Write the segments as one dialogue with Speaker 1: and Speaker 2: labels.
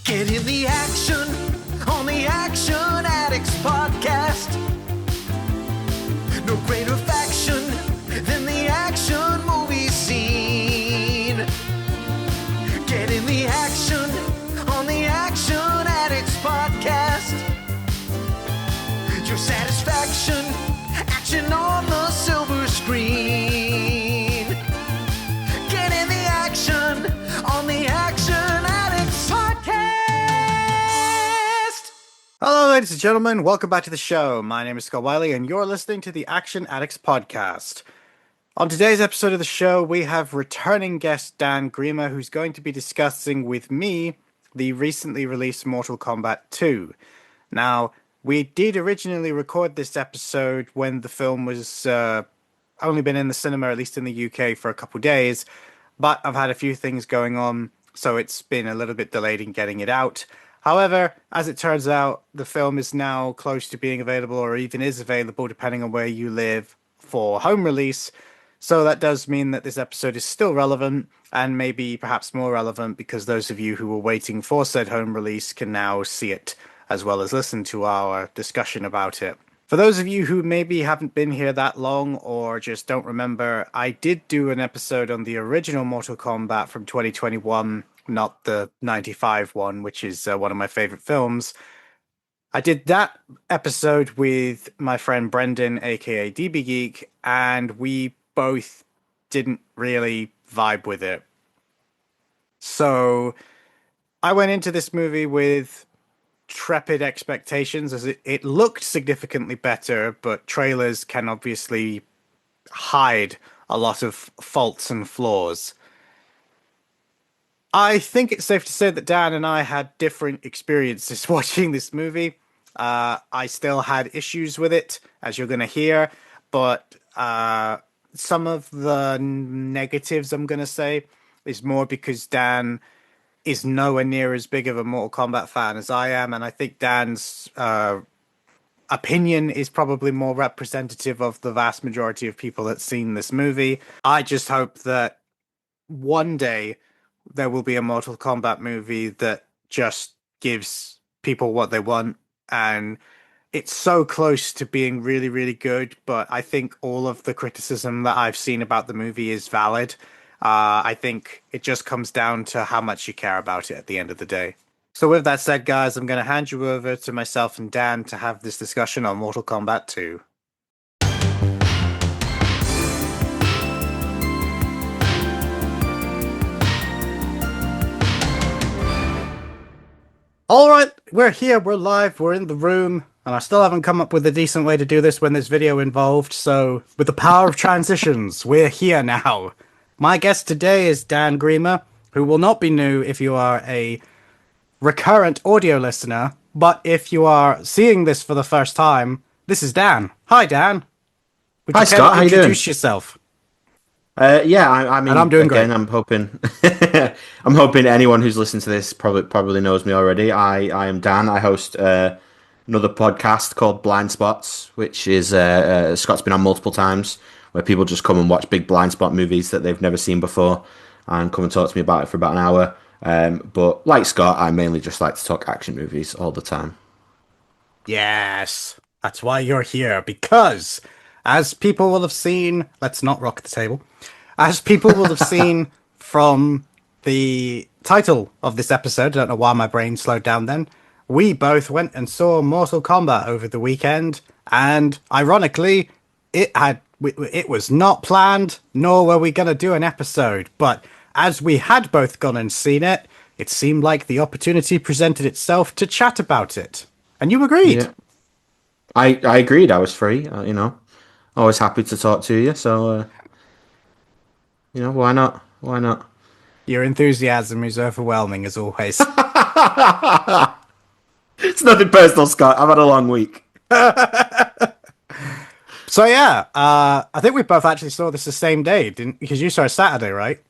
Speaker 1: Get in the action on the Action Addicts podcast. No greater faction than the action movie scene. Get in the action on the Action Addicts podcast. Your satisfaction, action on the silver screen. Get in the action on the Action Addicts podcast.
Speaker 2: Hello, ladies and gentlemen. Welcome back to the show. My name is Scott Wiley, and you're listening to the Action Addicts podcast. On today's episode of the show, we have returning guest Dan Grima, who's going to be discussing with me the recently released Mortal Kombat 2. Now, we did originally record this episode when the film was only been in the cinema, at least in the UK, for a couple days, but I've had a few things going on, so it's been a little bit delayed in getting it out. However, as it turns out, the film is now close to being available, or even is available, depending on where you live, for home release. So that does mean that this episode is still relevant, and maybe perhaps more relevant, because those of you who were waiting for said home release can now see it, as well as listen to our discussion about it. For those of you who maybe haven't been here that long, or just don't remember, I did do an episode on the original Mortal Kombat from 2021, not the 95 one, which is one of my favorite films. I did that episode with my friend Brendan, aka DB Geek, and we both didn't really vibe with it. So I went into this movie with trepid expectations, as it looked significantly better, but trailers can obviously hide a lot of faults and flaws. I think it's safe to say that Dan and I had different experiences watching this movie. I still had issues with it, as you're going to hear, but some of the negatives I'm going to say is more because Dan is nowhere near as big of a Mortal Kombat fan as I am, and I think Dan's opinion is probably more representative of the vast majority of people that's seen this movie. I just hope that one day there will be a Mortal Kombat movie that just gives people what they want, and it's so close to being really, really good, but I think all of the criticism that I've seen about the movie is valid. I think it just comes down to how much you care about it at the end of the day. So with that said, guys, I'm going to hand you over to myself and Dan to have this discussion on Mortal Kombat 2. All right, we're here, we're live, we're in the room, and I still haven't come up with a decent way to do this when there's video involved, so with the power of transitions, we're here now. My guest today is Dan Grima, who will not be new if you are a recurrent audio listener, but if you are seeing this for the first time, this is Dan. Hi, Dan.
Speaker 3: Hi, Scott. How you doing?
Speaker 2: Introduce yourself.
Speaker 3: Yeah, I mean,
Speaker 2: and I'm doing great.
Speaker 3: I'm hoping, I'm hoping anyone who's listened to this probably knows me already. I am Dan. I host another podcast called Blind Spots, which is Scott's been on multiple times, where people just come and watch big blind spot movies that they've never seen before and come and talk to me about it for about an hour. But like Scott, I mainly just like to talk action movies all the time.
Speaker 2: Yes, that's why you're here, because as people will have seen, let's not rock the table, as people will have seen from the title of this episode, I don't know why my brain slowed down then, we both went and saw Mortal Kombat over the weekend, and ironically, it was not planned, nor were we going to do an episode, but as we had both gone and seen it, it seemed like the opportunity presented itself to chat about it. And you agreed.
Speaker 3: Yeah. I agreed. I was free, always happy to talk to you, so, why not? Why not?
Speaker 2: Your enthusiasm is overwhelming, as always.
Speaker 3: It's nothing personal, Scott. I've had a long week.
Speaker 2: So yeah, I think we both actually saw this the same day, because you saw it Saturday, right?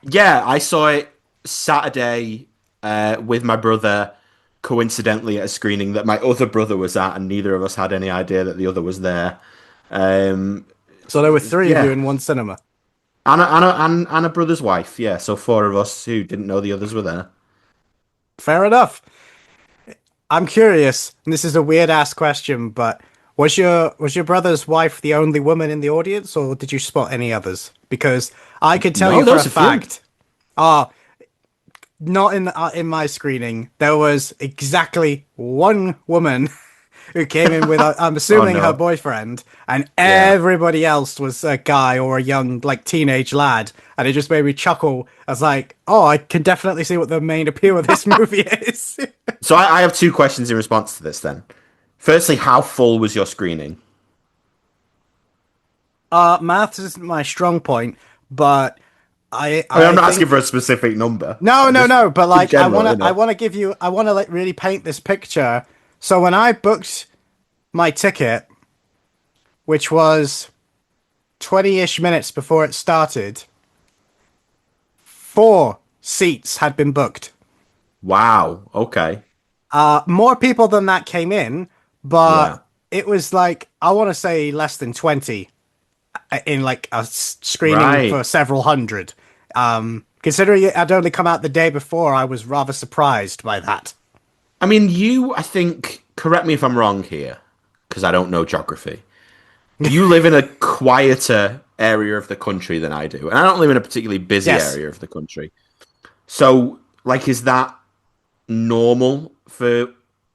Speaker 3: Yeah, I saw it Saturday with my brother, coincidentally at a screening that my other brother was at, and neither of us had any idea that the other was there.
Speaker 2: So there were three of you in one cinema.
Speaker 3: And a brother's wife, yeah. So four of us who didn't know the others were there.
Speaker 2: Fair enough. I'm curious, and this is a weird ass question, but was your brother's wife the only woman in the audience, or did you spot any others? Because I could tell
Speaker 3: No,
Speaker 2: you
Speaker 3: there
Speaker 2: for a
Speaker 3: was a few.
Speaker 2: fact. Not in my screening. There was exactly one woman who came in with, I'm
Speaker 3: Oh
Speaker 2: assuming, her
Speaker 3: no.
Speaker 2: boyfriend, and
Speaker 3: Yeah.
Speaker 2: everybody else was a guy or a young, like, teenage lad. And it just made me chuckle. I was like, oh, I can definitely see what the main appeal of this movie is.
Speaker 3: So I have two questions in response to this then. Firstly, how full was your screening?
Speaker 2: Maths isn't my strong point, but
Speaker 3: I mean, I'm
Speaker 2: I
Speaker 3: not
Speaker 2: think
Speaker 3: asking for a specific number.
Speaker 2: no, no,
Speaker 3: Just
Speaker 2: no. But
Speaker 3: in
Speaker 2: like,
Speaker 3: general, you know.
Speaker 2: I wanna like really paint this picture. So when I booked my ticket, which was 20-ish minutes before it started, 4 seats had been booked.
Speaker 3: Wow. Okay.
Speaker 2: More people than that came in, but
Speaker 3: Yeah.
Speaker 2: it was like, I want to say less than 20 in like a screening for
Speaker 3: Right.
Speaker 2: several hundred. Considering it had only come out the day before, I was rather surprised by that.
Speaker 3: I mean, I think, correct me if I'm wrong here, because I don't know geography. You live in a quieter area of the country than I do, and I don't live in a particularly busy
Speaker 2: Yes.
Speaker 3: area of the country. So, like, is that normal for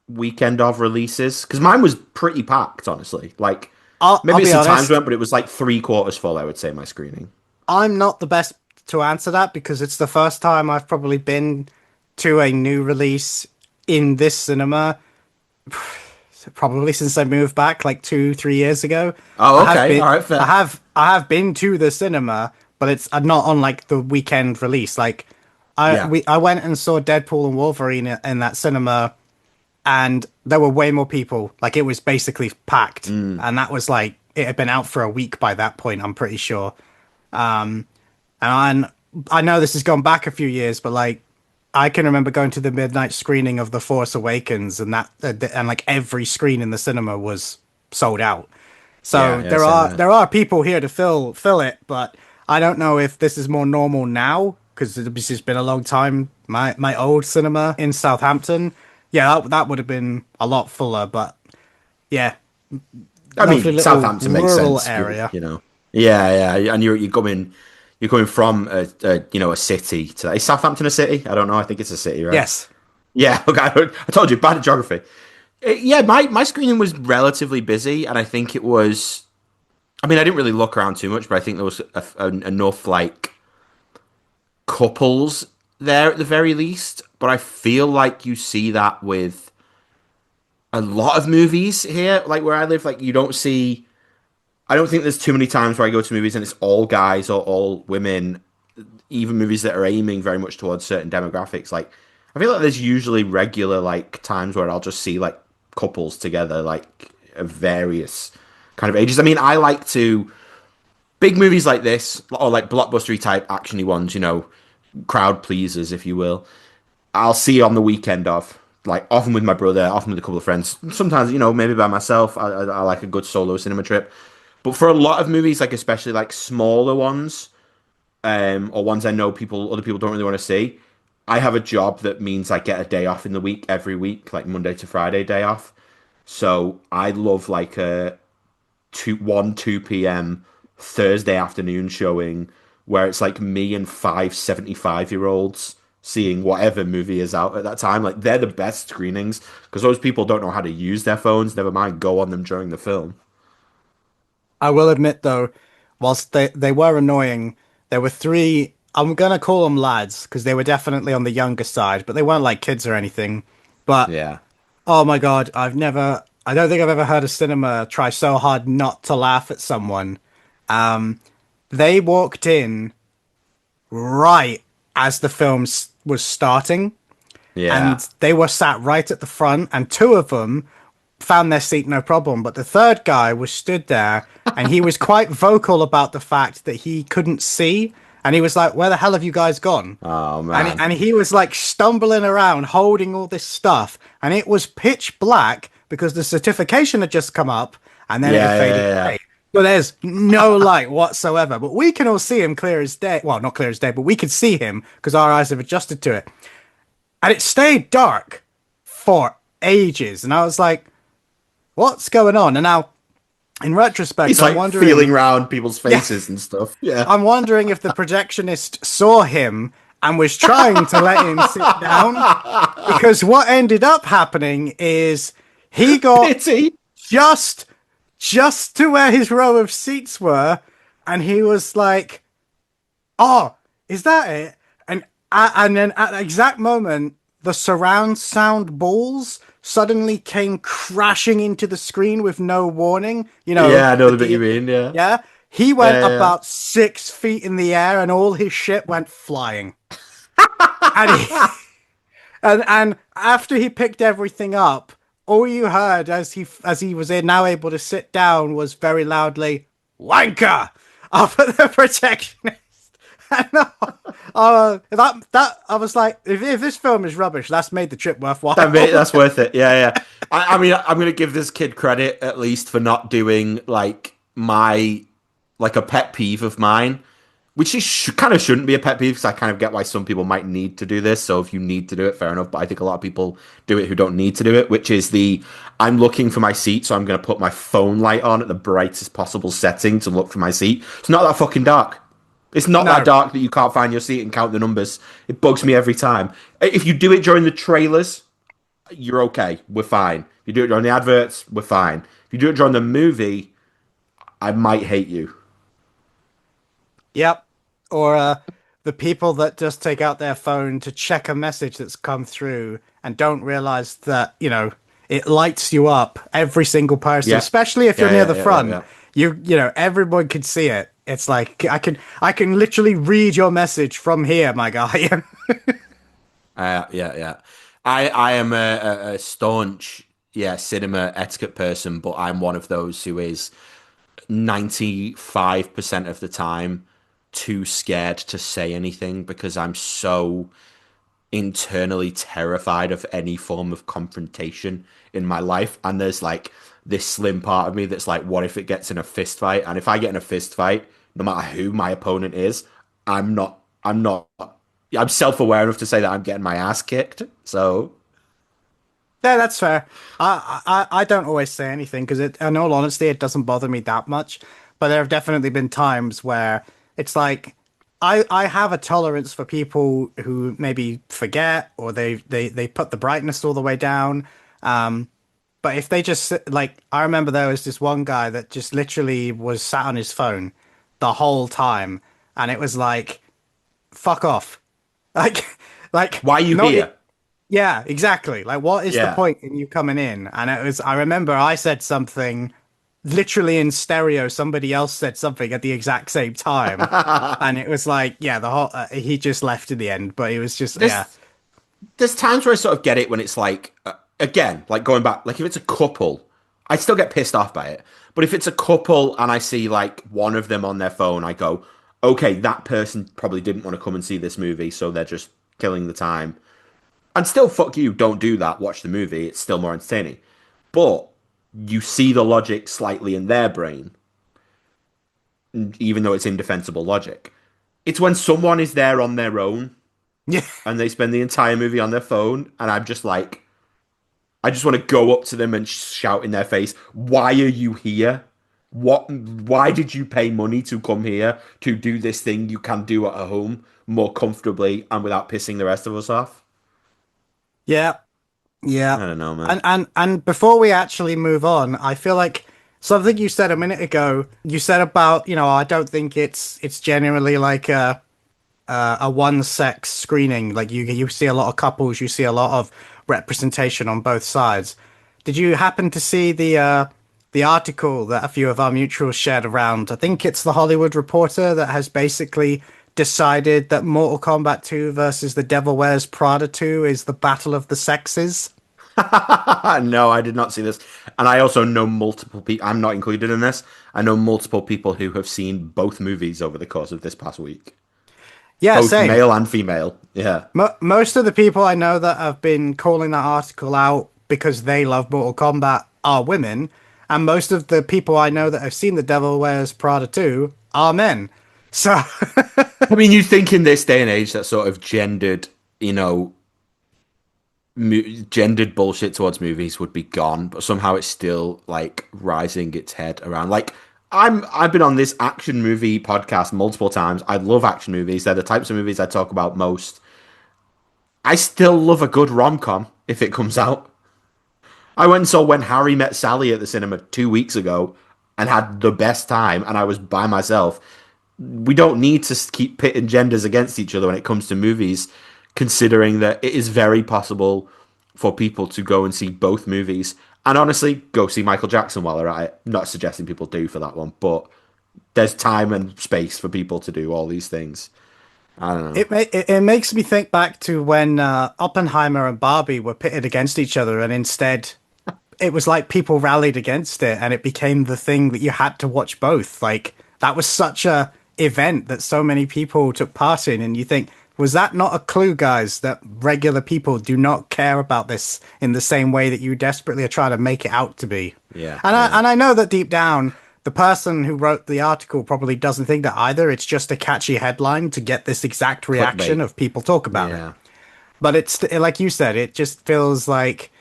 Speaker 3: weekend of releases? Because mine was pretty packed, honestly. Like,
Speaker 2: I'll
Speaker 3: maybe
Speaker 2: be
Speaker 3: some times
Speaker 2: honest.
Speaker 3: went, but it was like 3/4 full, I would say, my screening.
Speaker 2: I'm not the best to answer that because it's the first time I've probably been to a new release in this cinema, probably since I moved back like 2, 3 years ago.
Speaker 3: Oh,
Speaker 2: I have
Speaker 3: okay.
Speaker 2: been,
Speaker 3: All right, fair.
Speaker 2: I have been to the cinema, but it's not on like the weekend release. Like,
Speaker 3: Yeah.
Speaker 2: I went and saw Deadpool and Wolverine in that cinema, and there were way more people. Like, it was basically packed, and that was like it had been out for a week by that point. I'm pretty sure. And I know this has gone back a few years, but like I can remember going to the midnight screening of The Force Awakens, and and like every screen in the cinema was sold out.
Speaker 3: Yeah,
Speaker 2: So
Speaker 3: yeah, same here.
Speaker 2: there are people here to fill it, but I don't know if this is more normal now because this has been a long time. My old cinema in Southampton, yeah, that would have been a lot fuller, but yeah,
Speaker 3: I
Speaker 2: lovely
Speaker 3: mean,
Speaker 2: little
Speaker 3: Southampton makes
Speaker 2: rural
Speaker 3: sense.
Speaker 2: area.
Speaker 3: You know. Yeah, yeah, and you're coming from a city to is Southampton a city? I don't know. I think it's a city, right?
Speaker 2: Yes.
Speaker 3: Yeah. Look, I told you bad at geography. Yeah, my screening was relatively busy, and I think it was. I mean, I didn't really look around too much, but I think there was enough like couples there at the very least. But I feel like you see that with a lot of movies here, like where I live. Like you don't see. I don't think there's too many times where I go to movies and it's all guys or all women, even movies that are aiming very much towards certain demographics. Like, I feel like there's usually regular like times where I'll just see like couples together, like of various kind of ages. I mean, I like to big movies like this or like blockbustery type actiony ones, crowd pleasers, if you will. I'll see on the weekend of. Like often with my brother, often with a couple of friends. Sometimes, maybe by myself. I like a good solo cinema trip. But for a lot of movies, like especially like smaller ones, or ones I know other people don't really want to see, I have a job that means I get a day off in the week every week, like Monday to Friday day off. So I love like a 2 Thursday afternoon showing where it's like me and 5 75-year-olds seeing whatever movie is out at that time. Like they're the best screenings because those people don't know how to use their phones, never mind go on them during the film.
Speaker 2: I will admit though, whilst they were annoying, there were three. I'm gonna call them lads because they were definitely on the younger side, but they weren't like kids or anything. But
Speaker 3: Yeah.
Speaker 2: oh my god, I don't think I've ever heard a cinema try so hard not to laugh at someone. They walked in right as the was starting,
Speaker 3: Yeah.
Speaker 2: and they were sat right at the front, and two of them found their seat no problem, but the third guy was stood there and he was quite vocal about the fact that he couldn't see, and he was like, where the hell have you guys gone?
Speaker 3: Oh man.
Speaker 2: And he was like stumbling around holding all this stuff, and it was pitch black because the certification had just come up and then it
Speaker 3: Yeah,
Speaker 2: had
Speaker 3: yeah,
Speaker 2: faded
Speaker 3: yeah, yeah.
Speaker 2: away. So there's no light whatsoever, but we can all see him clear as day. Well, not clear as day, but we could see him because our eyes have adjusted to it. and it stayed dark for ages. And I was like, what's going on? And now, in retrospect,
Speaker 3: He's
Speaker 2: I'm
Speaker 3: like
Speaker 2: wondering,
Speaker 3: feeling around people's faces and stuff. Yeah.
Speaker 2: I'm wondering if the projectionist saw him and was trying to let him sit down. Because what ended up happening is he got
Speaker 3: Pity.
Speaker 2: just to where his row of seats were, and he was like, "Oh, is that it?" And then at the exact moment, the surround sound balls suddenly came crashing into the screen with no warning. You know,
Speaker 3: Yeah, I know the bit you mean. Yeah.
Speaker 2: yeah. He went
Speaker 3: Yeah.
Speaker 2: about 6 feet in the air, and all his shit went flying. and he, and after he picked everything up, all you heard as he was now able to sit down was very loudly "wanker" up at the protectionist. And, that I was like, if this film is rubbish, that's made the trip worthwhile.
Speaker 3: That's worth it. Yeah. I mean, I'm gonna give this kid credit at least for not doing like a pet peeve of mine, which kind of shouldn't be a pet peeve because I kind of get why some people might need to do this. So if you need to do it, fair enough. But I think a lot of people do it who don't need to do it, which is I'm looking for my seat, so I'm going to put my phone light on at the brightest possible setting to look for my seat. It's not that fucking dark. It's not that dark that you can't find your seat and count the numbers. It bugs me every time. If you do it during the trailers, you're okay. We're fine. If you do it during the adverts, we're fine. If you do it during the movie, I might hate you.
Speaker 2: Yep. Or the people that just take out their phone to check a message that's come through and don't realize that, it lights you up, every single person, especially if you're near the front.
Speaker 3: Yeah.
Speaker 2: You know, everyone can see it. It's like I can literally read your message from here, my guy.
Speaker 3: Yeah. I am a staunch cinema etiquette person, but I'm one of those who is 95% of the time too scared to say anything because I'm so internally terrified of any form of confrontation in my life. And there's like this slim part of me that's like, what if it gets in a fist fight? And if I get in a fist fight, no matter who my opponent is, I'm self-aware enough to say that I'm getting my ass kicked. So
Speaker 2: yeah, that's fair. I don't always say anything because in all honesty, it doesn't bother me that much. But there have definitely been times where it's like I have a tolerance for people who maybe forget or they put the brightness all the way down. But if they just like, I remember there was this one guy that just literally was sat on his phone the whole time, and it was like, fuck off, like
Speaker 3: why are you here?
Speaker 2: Yeah, exactly. Like, what is the point in you coming in? And I remember I said something literally in stereo. Somebody else said something at the exact same time. And it was like, the whole, he just left in the end, but it was just,
Speaker 3: There's times where I sort of get it when it's like, again, like going back, like if it's a couple, I still get pissed off by it. But if it's a couple and I see like one of them on their phone, I go, okay, that person probably didn't want to come and see this movie, so they're just killing the time. And still, fuck you, don't do that, watch the movie, it's still more entertaining. But you see the logic slightly in their brain, even though it's indefensible logic. It's when someone is there on their own, and they spend the entire movie on their phone, and I'm just like, I just want to go up to them and shout in their face, why are you here? Why did you pay money to come here to do this thing you can do at home more comfortably and without pissing the rest of us off?
Speaker 2: Yeah.
Speaker 3: I don't know, man.
Speaker 2: And before we actually move on, I feel like something you said a minute ago, you said about, I don't think it's genuinely like a one-sex screening. Like you see a lot of couples, you see a lot of representation on both sides. Did you happen to see the article that a few of our mutuals shared around? I think it's the Hollywood Reporter that has basically decided that Mortal Kombat 2 versus The Devil Wears Prada 2 is the battle of the sexes.
Speaker 3: No, I did not see this. And I also know multiple people, I'm not included in this, I know multiple people who have seen both movies over the course of this past week.
Speaker 2: Yeah,
Speaker 3: both
Speaker 2: same.
Speaker 3: Male and female. Yeah.
Speaker 2: Most of the people I know that have been calling that article out because they love Mortal Kombat are women, and most of the people I know that have seen The Devil Wears Prada 2 are men. So,
Speaker 3: I mean, you think in this day and age that sort of gendered, gendered bullshit towards movies would be gone, but somehow it's still like rising its head around. Like I've been on this action movie podcast multiple times. I love action movies. They're the types of movies I talk about most. I still love a good rom-com if it comes out. I went and saw When Harry Met Sally at the cinema 2 weeks ago and had the best time, and I was by myself. We don't need to keep pitting genders against each other when it comes to movies, considering that it is very possible for people to go and see both movies. And honestly, go see Michael Jackson while they're at it. Not suggesting people do for that one, but there's time and space for people to do all these things. I don't know.
Speaker 2: It makes me think back to when Oppenheimer and Barbie were pitted against each other, and instead it was like people rallied against it, and it became the thing that you had to watch both. Like that was such a event that so many people took part in, and you think, was that not a clue, guys, that regular people do not care about this in the same way that you desperately are trying to make it out to be?
Speaker 3: Yeah.
Speaker 2: And I know that deep down, the person who wrote the article probably doesn't think that either. It's just a catchy headline to get this exact reaction of people talk about it. But it's like you said, it just feels like,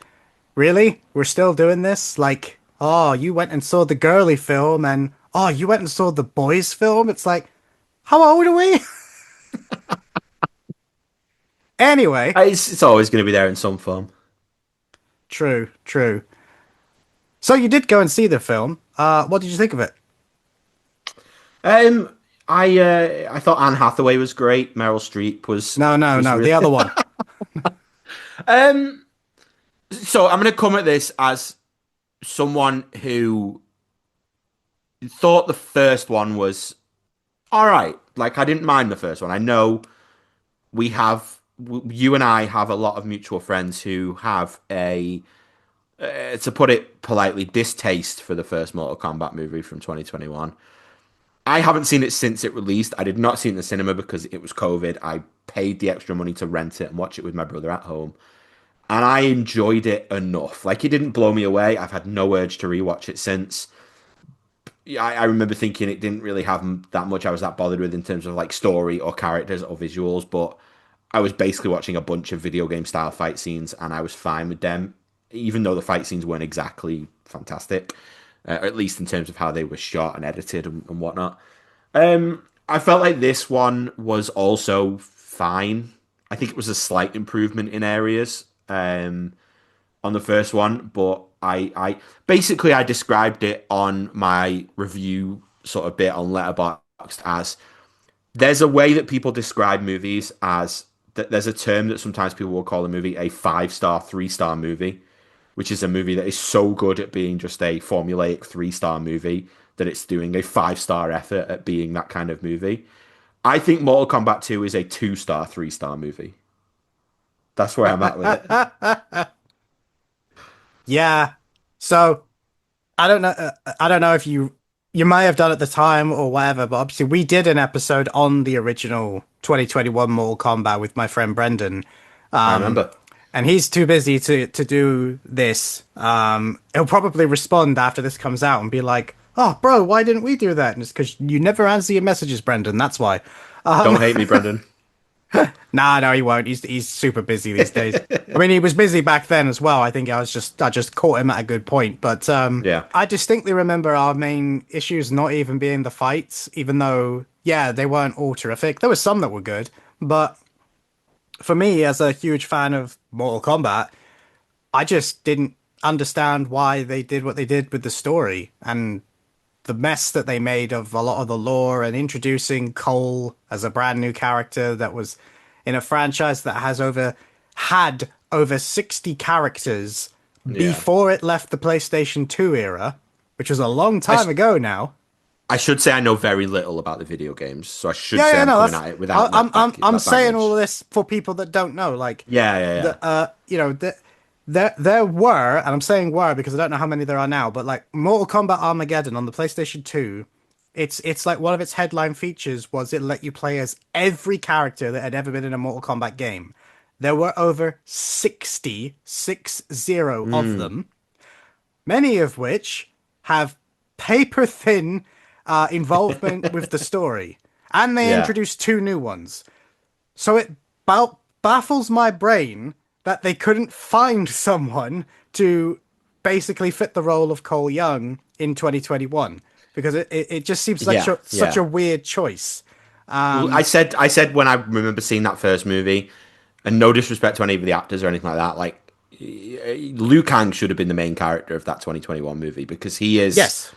Speaker 2: really? We're still doing this? Like, oh, you went and saw the girly film, and oh, you went and saw the boys film? It's like, how old are we? Anyway.
Speaker 3: It's always going to be there in some form.
Speaker 2: True. So you did go and see the film. What did you think of it?
Speaker 3: I thought Anne Hathaway was great. Meryl Streep was
Speaker 2: no,
Speaker 3: really...
Speaker 2: the other one.
Speaker 3: So I'm going to come at this as someone who thought the first one was all right. Like, I didn't mind the first one. I know you and I have a lot of mutual friends who have a, to put it politely, distaste for the first Mortal Kombat movie from 2021. I haven't seen it since it released. I did not see it in the cinema because it was COVID. I paid the extra money to rent it and watch it with my brother at home. And I enjoyed it enough. Like, it didn't blow me away. I've had no urge to rewatch it since. I remember thinking it didn't really have that much I was that bothered with in terms of like story or characters or visuals, but I was basically watching a bunch of video game style fight scenes and I was fine with them, even though the fight scenes weren't exactly fantastic, or at least in terms of how they were shot and edited and whatnot. I felt like this one was also fine. I think it was a slight improvement in areas on the first one, but I basically I described it on my review sort of bit on Letterboxd as there's a way that people describe movies as there's a term that sometimes people will call a movie a 5-star, 3-star movie, which is a movie that is so good at being just a formulaic 3-star movie that it's doing a 5-star effort at being that kind of movie. I think Mortal Kombat 2 is a 2-star, 3-star movie. That's where I'm at with it.
Speaker 2: Yeah. So I don't know if you might have done at the time or whatever, but obviously we did an episode on the original 2021 Mortal Kombat with my friend Brendan.
Speaker 3: I remember.
Speaker 2: And he's too busy to do this. He'll probably respond after this comes out and be like, "Oh, bro, why didn't we do that?" And it's because you never answer your messages, Brendan. That's why.
Speaker 3: Don't hate me, Brendan.
Speaker 2: Nah, no, he won't. He's super busy these days. I mean, he was busy back then as well. I think I just caught him at a good point. But
Speaker 3: yeah,
Speaker 2: I distinctly remember our main issues not even being the fights, even though, yeah, they weren't all terrific. There were some that were good, but for me, as a huge fan of Mortal Kombat, I just didn't understand why they did what they did with the story and the mess that they made of a lot of the lore and introducing Cole as a brand new character that was in a franchise that had over 60 characters before it left the PlayStation 2 era, which was a long time ago now.
Speaker 3: I should say I know very little about the video games, so I should say I'm coming at it without.
Speaker 2: I'm saying all of this for people that don't know. Like, there were, and I'm saying were because I don't know how many there are now, but like Mortal Kombat Armageddon on the PlayStation 2, it's like one of its headline features was it let you play as every character that had ever been in a Mortal Kombat game. There were over 60 of them, many of which have paper-thin involvement with the story. And they introduced 2 new ones. So it baffles my brain that they couldn't find someone to basically fit the role of Cole Young in 2021 because it just seems like
Speaker 3: Yeah,
Speaker 2: such
Speaker 3: yeah.
Speaker 2: a weird choice.
Speaker 3: Well, I said when I remember seeing that first movie, and no disrespect to any of the actors or anything like that, like Liu Kang should have been the main character of that 2021 movie because he is
Speaker 2: Yes.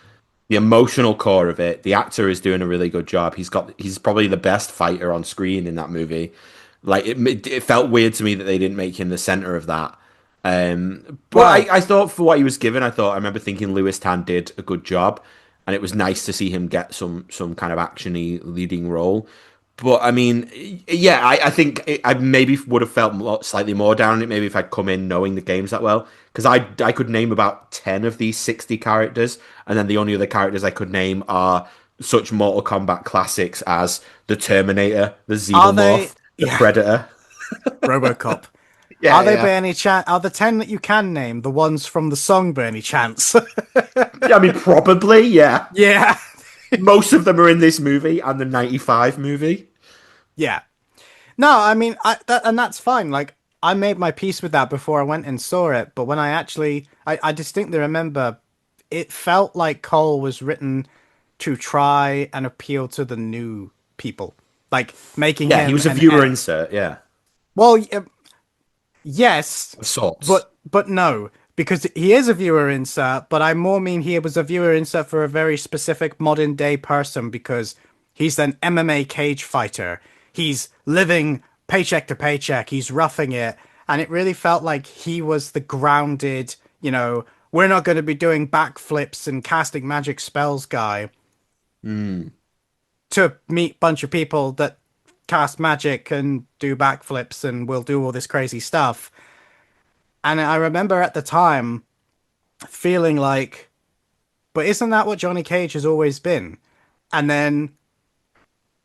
Speaker 3: the emotional core of it. The actor is doing a really good job. He's probably the best fighter on screen in that movie. Like it felt weird to me that they didn't make him the center of that. But
Speaker 2: Well,
Speaker 3: I thought for what he was given, I remember thinking Lewis Tan did a good job, and it was nice to see him get some kind of actiony leading role. But I mean, yeah, I think I maybe would have felt slightly more down on it maybe if I'd come in knowing the games that well, because I could name about 10 of these 60 characters, and then the only other characters I could name are such Mortal Kombat classics as the Terminator, the
Speaker 2: are they?
Speaker 3: Xenomorph, the
Speaker 2: Yeah,
Speaker 3: Predator.
Speaker 2: RoboCop. Are
Speaker 3: Yeah,
Speaker 2: they by
Speaker 3: yeah.
Speaker 2: any chance? Are the 10 that you can name the ones from the song by any chance?
Speaker 3: Yeah, I mean, probably, yeah.
Speaker 2: Yeah.
Speaker 3: Most of them are in this movie and the 95 movie.
Speaker 2: Yeah. No, I mean, and that's fine. Like, I made my peace with that before I went and saw it. But when I distinctly remember it felt like Cole was written to try and appeal to the new people. Like, making
Speaker 3: Yeah, he
Speaker 2: him
Speaker 3: was a viewer insert, yeah.
Speaker 2: well, yes,
Speaker 3: Of sorts.
Speaker 2: but no, because he is a viewer insert, but I more mean he was a viewer insert for a very specific modern day person because he's an MMA cage fighter. He's living paycheck to paycheck. He's roughing it. And it really felt like he was the grounded, we're not going to be doing backflips and casting magic spells guy to meet a bunch of people that cast magic and do backflips and will do all this crazy stuff. And I remember at the time feeling like, but isn't that what Johnny Cage has always been? And then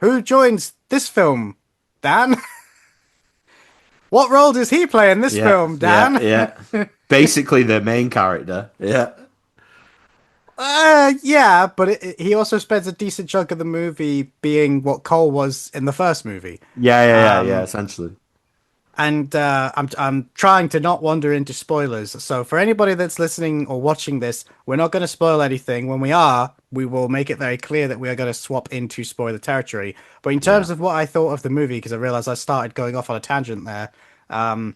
Speaker 2: who joins this film? Dan? What role does he play in this
Speaker 3: Yeah,
Speaker 2: film, Dan?
Speaker 3: yeah. Basically the main character. Yeah.
Speaker 2: Yeah, but he also spends a decent chunk of the movie being what Cole was in the first movie.
Speaker 3: Yeah, essentially.
Speaker 2: And I'm trying to not wander into spoilers. So for anybody that's listening or watching this, we're not going to spoil anything. When we are, we will make it very clear that we are going to swap into spoiler territory. But in terms of what I thought of the movie, because I realized I started going off on a tangent there,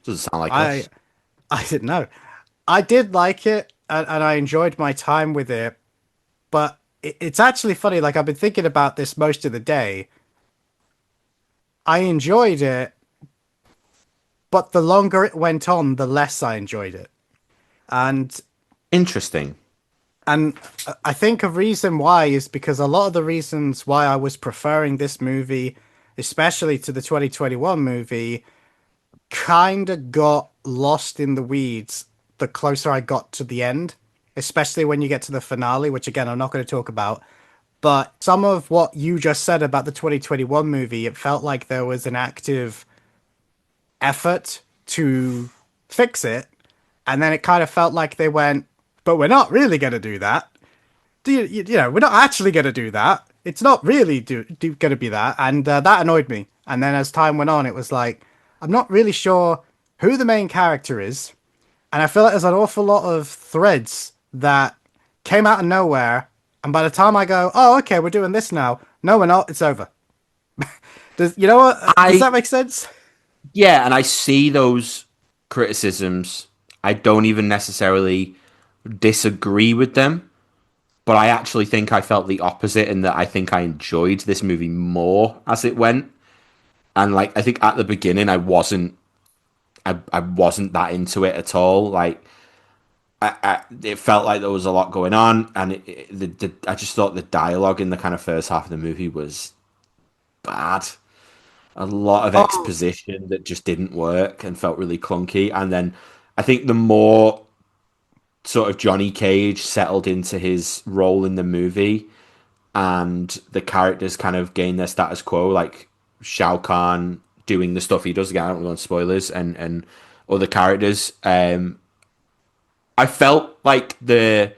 Speaker 3: Doesn't sound like
Speaker 2: I
Speaker 3: us.
Speaker 2: I didn't know. I did like it, and I enjoyed my time with it. But it's actually funny. Like I've been thinking about this most of the day. I enjoyed it, but the longer it went on, the less I enjoyed it. And
Speaker 3: Interesting.
Speaker 2: and I think a reason why is because a lot of the reasons why I was preferring this movie, especially to the 2021 movie, kind of got lost in the weeds the closer I got to the end, especially when you get to the finale, which again, I'm not going to talk about. But some of what you just said about the 2021 movie, it felt like there was an active effort to fix it. And then it kind of felt like they went, but we're not really going to do that. We're not actually going to do that. It's not really going to be that. And that annoyed me. And then as time went on, it was like, I'm not really sure who the main character is. And I feel like there's an awful lot of threads that came out of nowhere. And by the time I go, oh, okay, we're doing this now. No, we're not. It's over. Does that make sense?
Speaker 3: Yeah, and I see those criticisms. I don't even necessarily disagree with them, but I actually think I felt the opposite in that I think I enjoyed this movie more as it went. And like I think at the beginning I wasn't that into it at all. Like it felt like there was a lot going on, and I just thought the dialogue in the kind of first half of the movie was bad. A lot of
Speaker 2: Oh,
Speaker 3: exposition that just didn't work and felt really clunky. And then I think the more sort of Johnny Cage settled into his role in the movie and the characters kind of gained their status quo, like Shao Kahn doing the stuff he does, again, I don't want spoilers, and other characters, I felt like the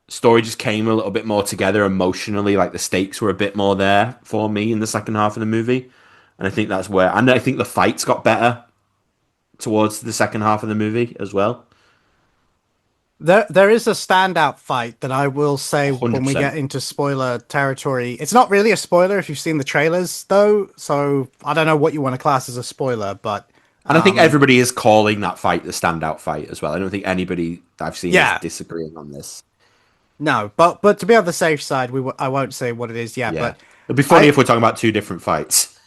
Speaker 3: story just came a little bit more together emotionally, like the stakes were a bit more there for me in the second half of the movie. And I think that's where, and I think the fights got better. towards the second half of the movie as well.
Speaker 2: There is a standout fight that I will say when we
Speaker 3: 100%.
Speaker 2: get into spoiler territory. It's not really a spoiler if you've seen the trailers, though, so I don't know what you want to class as a spoiler, but...
Speaker 3: And I think everybody is calling that fight the standout fight as well. I don't think anybody I've seen is disagreeing on this.
Speaker 2: No, but to be on the safe side, I won't say what it is yet, but...
Speaker 3: It'd be funny if we're talking about two different fights.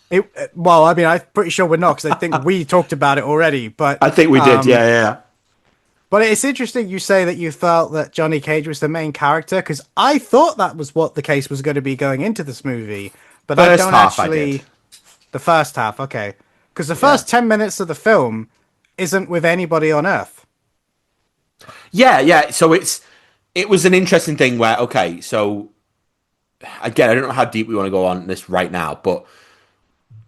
Speaker 2: Well, I mean, I'm pretty sure we're not, because I think we talked about it already, but...
Speaker 3: I think we did, yeah.
Speaker 2: But it's interesting you say that you felt that Johnny Cage was the main character, because I thought that was what the case was going to be going into this movie. But I don't actually... The first half, okay. Because the first 10 minutes of the film isn't with anybody on Earth.
Speaker 3: Yeah. So it was an interesting thing where, okay, so... Again, I don't know how deep we want to go on this right now, but...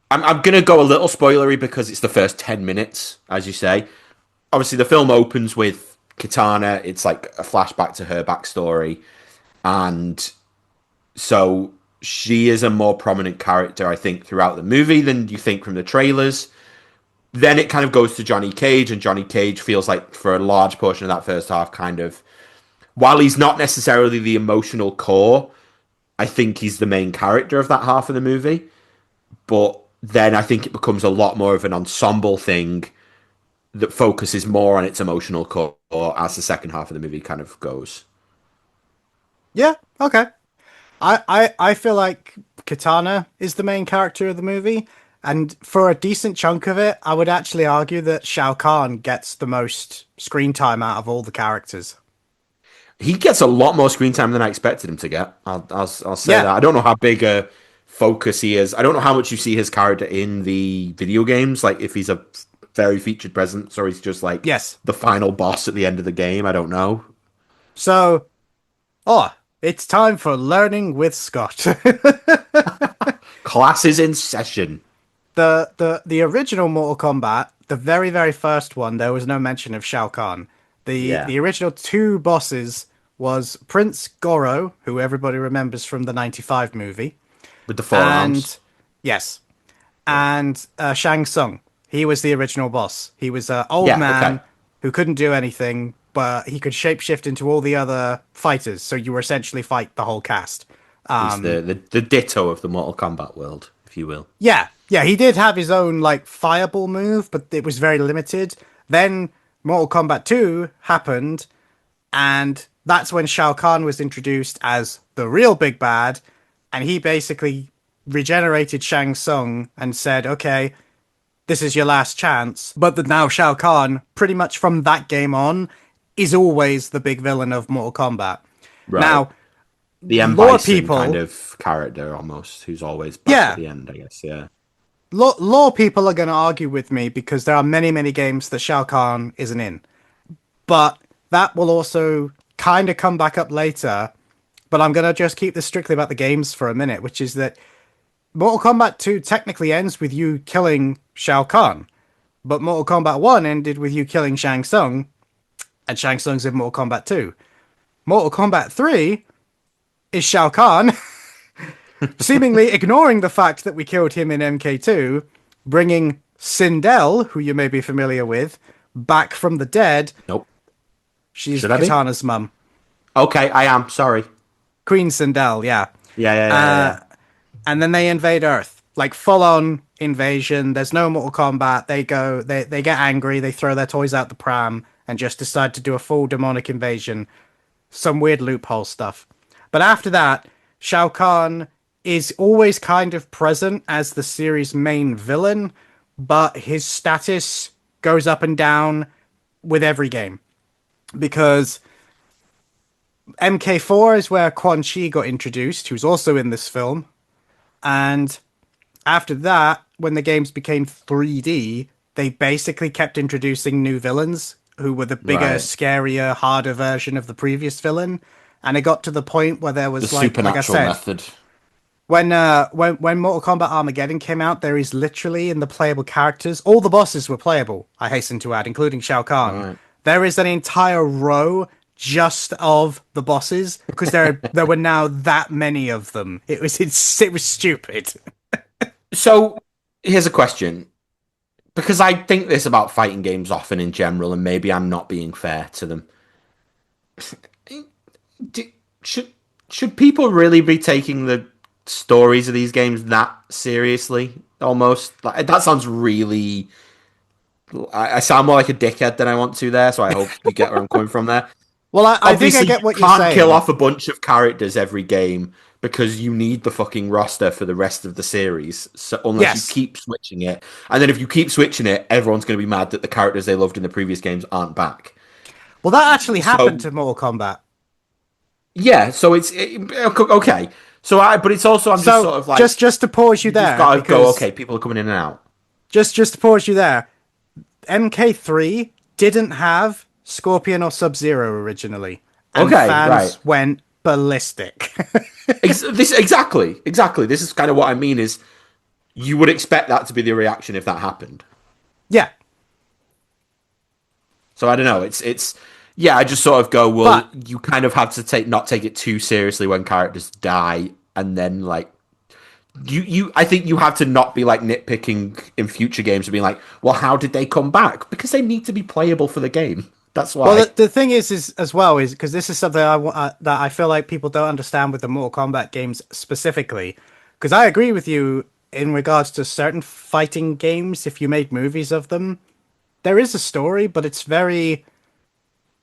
Speaker 3: I'm going to go a little spoilery because it's the first 10 minutes, as you say. Obviously, the film opens with Kitana. It's like a flashback to her backstory. And so she is a more prominent character, I think, throughout the movie than you think from the trailers. Then it kind of goes to Johnny Cage, and Johnny Cage feels like, for a large portion of that first half, kind of... While he's not necessarily the emotional core, I think he's the main character of that half of the movie. But then I think it becomes a lot more of an ensemble thing that focuses more on its emotional core as the second half of the movie kind of goes.
Speaker 2: Yeah, okay. I feel like Kitana is the main character of the movie, and for a decent chunk of it, I would actually argue that Shao Kahn gets the most screen time out of all the characters.
Speaker 3: He gets a lot more screen time than I expected him to get. I'll say that. I don't know how big a focus he is. I don't know how much you see his character in the video games, like if he's a very featured presence or he's just like the final boss at the end of the game. I don't know. So,
Speaker 2: it's time for Learning with Scott.
Speaker 3: Classes in session.
Speaker 2: The original Mortal Kombat, the very, very first one, there was no mention of Shao Kahn. The original two bosses was Prince Goro, who everybody remembers from the 95 movie.
Speaker 3: With the forearms.
Speaker 2: And Shang Tsung. He was the original boss. He was an old man who couldn't do anything, but he could shapeshift into all the other fighters. So you were essentially fight the whole cast.
Speaker 3: He's the ditto of the Mortal Kombat world, if you will.
Speaker 2: Yeah, he did have his own like fireball move, but it was very limited. Then Mortal Kombat 2 happened, and that's when Shao Kahn was introduced as the real big bad, and he basically regenerated Shang Tsung and said, okay, this is your last chance. But now Shao Kahn, pretty much from that game on, is always the big villain of Mortal Kombat.
Speaker 3: Right.
Speaker 2: Now,
Speaker 3: the M. Bison kind of character almost, who's always back at the end, I guess,
Speaker 2: Lore people are going to argue with me because there are many, many games that Shao Kahn isn't in. But that will also kind of come back up later. But I'm going to just keep this strictly about the games for a minute, which is that Mortal Kombat 2 technically ends with you killing Shao Kahn. But Mortal Kombat 1 ended with you killing Shang Tsung. And Shang Tsung's in Mortal Kombat 2. Mortal Kombat 3 is Shao Kahn seemingly ignoring the fact that we killed him in MK2, bringing Sindel, who you may be familiar with, back from the dead.
Speaker 3: Nope.
Speaker 2: She's Katana's mum.
Speaker 3: Okay, I am. Sorry.
Speaker 2: Queen Sindel, yeah.
Speaker 3: Yeah.
Speaker 2: And then they invade Earth. Like, full-on invasion. There's no Mortal Kombat. They get angry. They throw their toys out the pram and just decide to do a full demonic invasion. Some weird loophole stuff. But after that, Shao Kahn is always kind of present as the series' main villain, but his status goes up and down with every game. Because MK4 is where Quan Chi got introduced, who's also in this film. And after that, when the games became 3D, they basically kept introducing new villains who were the bigger, scarier, harder version of the previous villain. And it got to the point where there was
Speaker 3: the supernatural method.
Speaker 2: When Mortal Kombat Armageddon came out, there is literally in the playable characters, all the bosses were playable, I hasten to add, including Shao Kahn. Right. There is an entire row just of the bosses because there were now that many of them. It was stupid.
Speaker 3: So here's a question: because I think this about fighting games often in general, and maybe I'm not being fair to them. Do, should should people really be taking the stories of these games that seriously? Almost like that sounds really. I sound more like a dickhead than I want to there, so I hope you get where I'm coming from there.
Speaker 2: Well, I think I
Speaker 3: Obviously,
Speaker 2: get what
Speaker 3: you
Speaker 2: you're
Speaker 3: can't kill
Speaker 2: saying.
Speaker 3: off a bunch of characters every game because you need the fucking roster for the rest of the series. So unless you
Speaker 2: Yes.
Speaker 3: keep switching it, and then if you keep switching it, everyone's going to be mad that the characters they loved in the previous games aren't back.
Speaker 2: Well, that actually happened
Speaker 3: So
Speaker 2: to Mortal Kombat.
Speaker 3: yeah, so okay. So but it's also I'm just
Speaker 2: So
Speaker 3: sort of like
Speaker 2: just to pause you
Speaker 3: you just
Speaker 2: there,
Speaker 3: gotta go.
Speaker 2: because
Speaker 3: Okay, people are coming in and out.
Speaker 2: just to pause you there, MK3 didn't have Scorpion or Sub-Zero originally, and
Speaker 3: Okay, right.
Speaker 2: fans went ballistic.
Speaker 3: This exactly. This is kind of what I mean. Is you would expect that to be the reaction if that happened.
Speaker 2: Yeah,
Speaker 3: So I don't know. It's yeah. I just sort of go. Well,
Speaker 2: but
Speaker 3: you kind of have to not take it too seriously when characters die, and then like you. I think you have to not be like nitpicking in future games and being like, well, how did they come back? Because they need to be playable for the game. That's why.
Speaker 2: well, the thing is as well is because this is something that I feel like people don't understand with the Mortal Kombat games specifically. Because I agree with you in regards to certain fighting games. If you made movies of them, there is a story, but it's very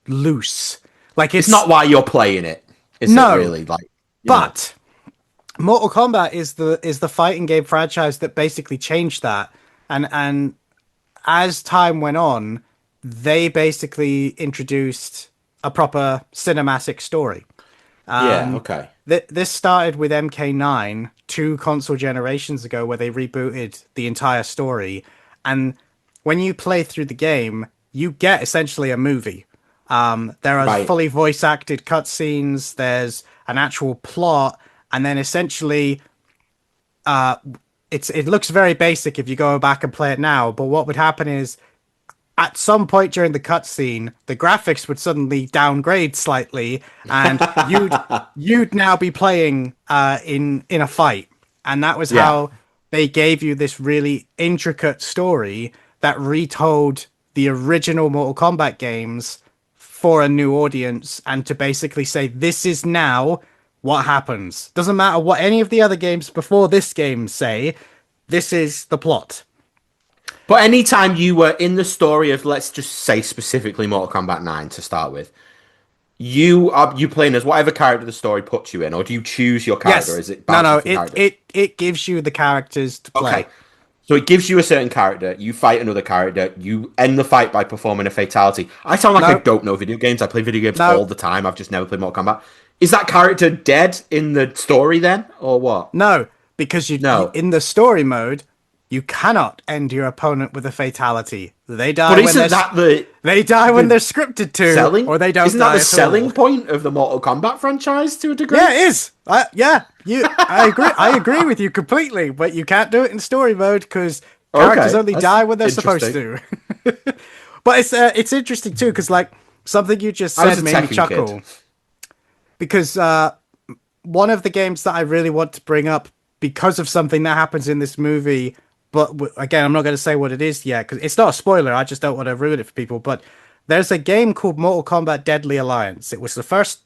Speaker 2: loose. Like
Speaker 3: It's not why you're playing it, is it?
Speaker 2: no,
Speaker 3: Really, like, you know.
Speaker 2: but Mortal Kombat is the fighting game franchise that basically changed that. And as time went on, they basically introduced a proper cinematic story.
Speaker 3: Yeah. Okay.
Speaker 2: This started with MK9 two console generations ago, where they rebooted the entire story. And when you play through the game, you get essentially a movie. There are
Speaker 3: Right.
Speaker 2: fully voice acted cutscenes. There's an actual plot, and then essentially, it looks very basic if you go back and play it now. But what would happen is, at some point during the cutscene, the graphics would suddenly downgrade slightly, and you'd now be playing in a fight, and that was
Speaker 3: Yeah.
Speaker 2: how they gave you this really intricate story that retold the original Mortal Kombat games for a new audience, and to basically say this is now what happens. Doesn't matter what any of the other games before this game say. This is the plot.
Speaker 3: But anytime you were in the story of, let's just say specifically Mortal Kombat 9 to start with, you playing as whatever character the story puts you in, or do you choose your character?
Speaker 2: Yes.
Speaker 3: Is it
Speaker 2: No,
Speaker 3: bounces
Speaker 2: no.
Speaker 3: the
Speaker 2: It
Speaker 3: character?
Speaker 2: it gives you the characters to play.
Speaker 3: Okay. So it gives you a certain character, you fight another character, you end the fight by performing a fatality. I sound like I
Speaker 2: No.
Speaker 3: don't know video games. I play video games
Speaker 2: No.
Speaker 3: all the time. I've just never played Mortal Kombat. Is that character dead in the story then, or what?
Speaker 2: No, because
Speaker 3: No.
Speaker 2: in the story mode, you cannot end your opponent with a fatality. They die
Speaker 3: But
Speaker 2: when
Speaker 3: isn't that the
Speaker 2: they die when they're scripted to,
Speaker 3: selling?
Speaker 2: or they don't
Speaker 3: Isn't
Speaker 2: die
Speaker 3: that the
Speaker 2: at
Speaker 3: selling
Speaker 2: all.
Speaker 3: point of the Mortal Kombat franchise to a degree?
Speaker 2: Yeah, it is. I agree. I agree with you completely. But you can't do it in story mode because characters
Speaker 3: Okay,
Speaker 2: only
Speaker 3: that's
Speaker 2: die when they're supposed to. But it's interesting too because like something you just
Speaker 3: I was
Speaker 2: said
Speaker 3: a
Speaker 2: made me
Speaker 3: Tekken
Speaker 2: chuckle
Speaker 3: kid.
Speaker 2: because one of the games that I really want to bring up because of something that happens in this movie. But again, I'm not going to say what it is yet because it's not a spoiler. I just don't want to ruin it for people. But there's a game called Mortal Kombat Deadly Alliance. It was the first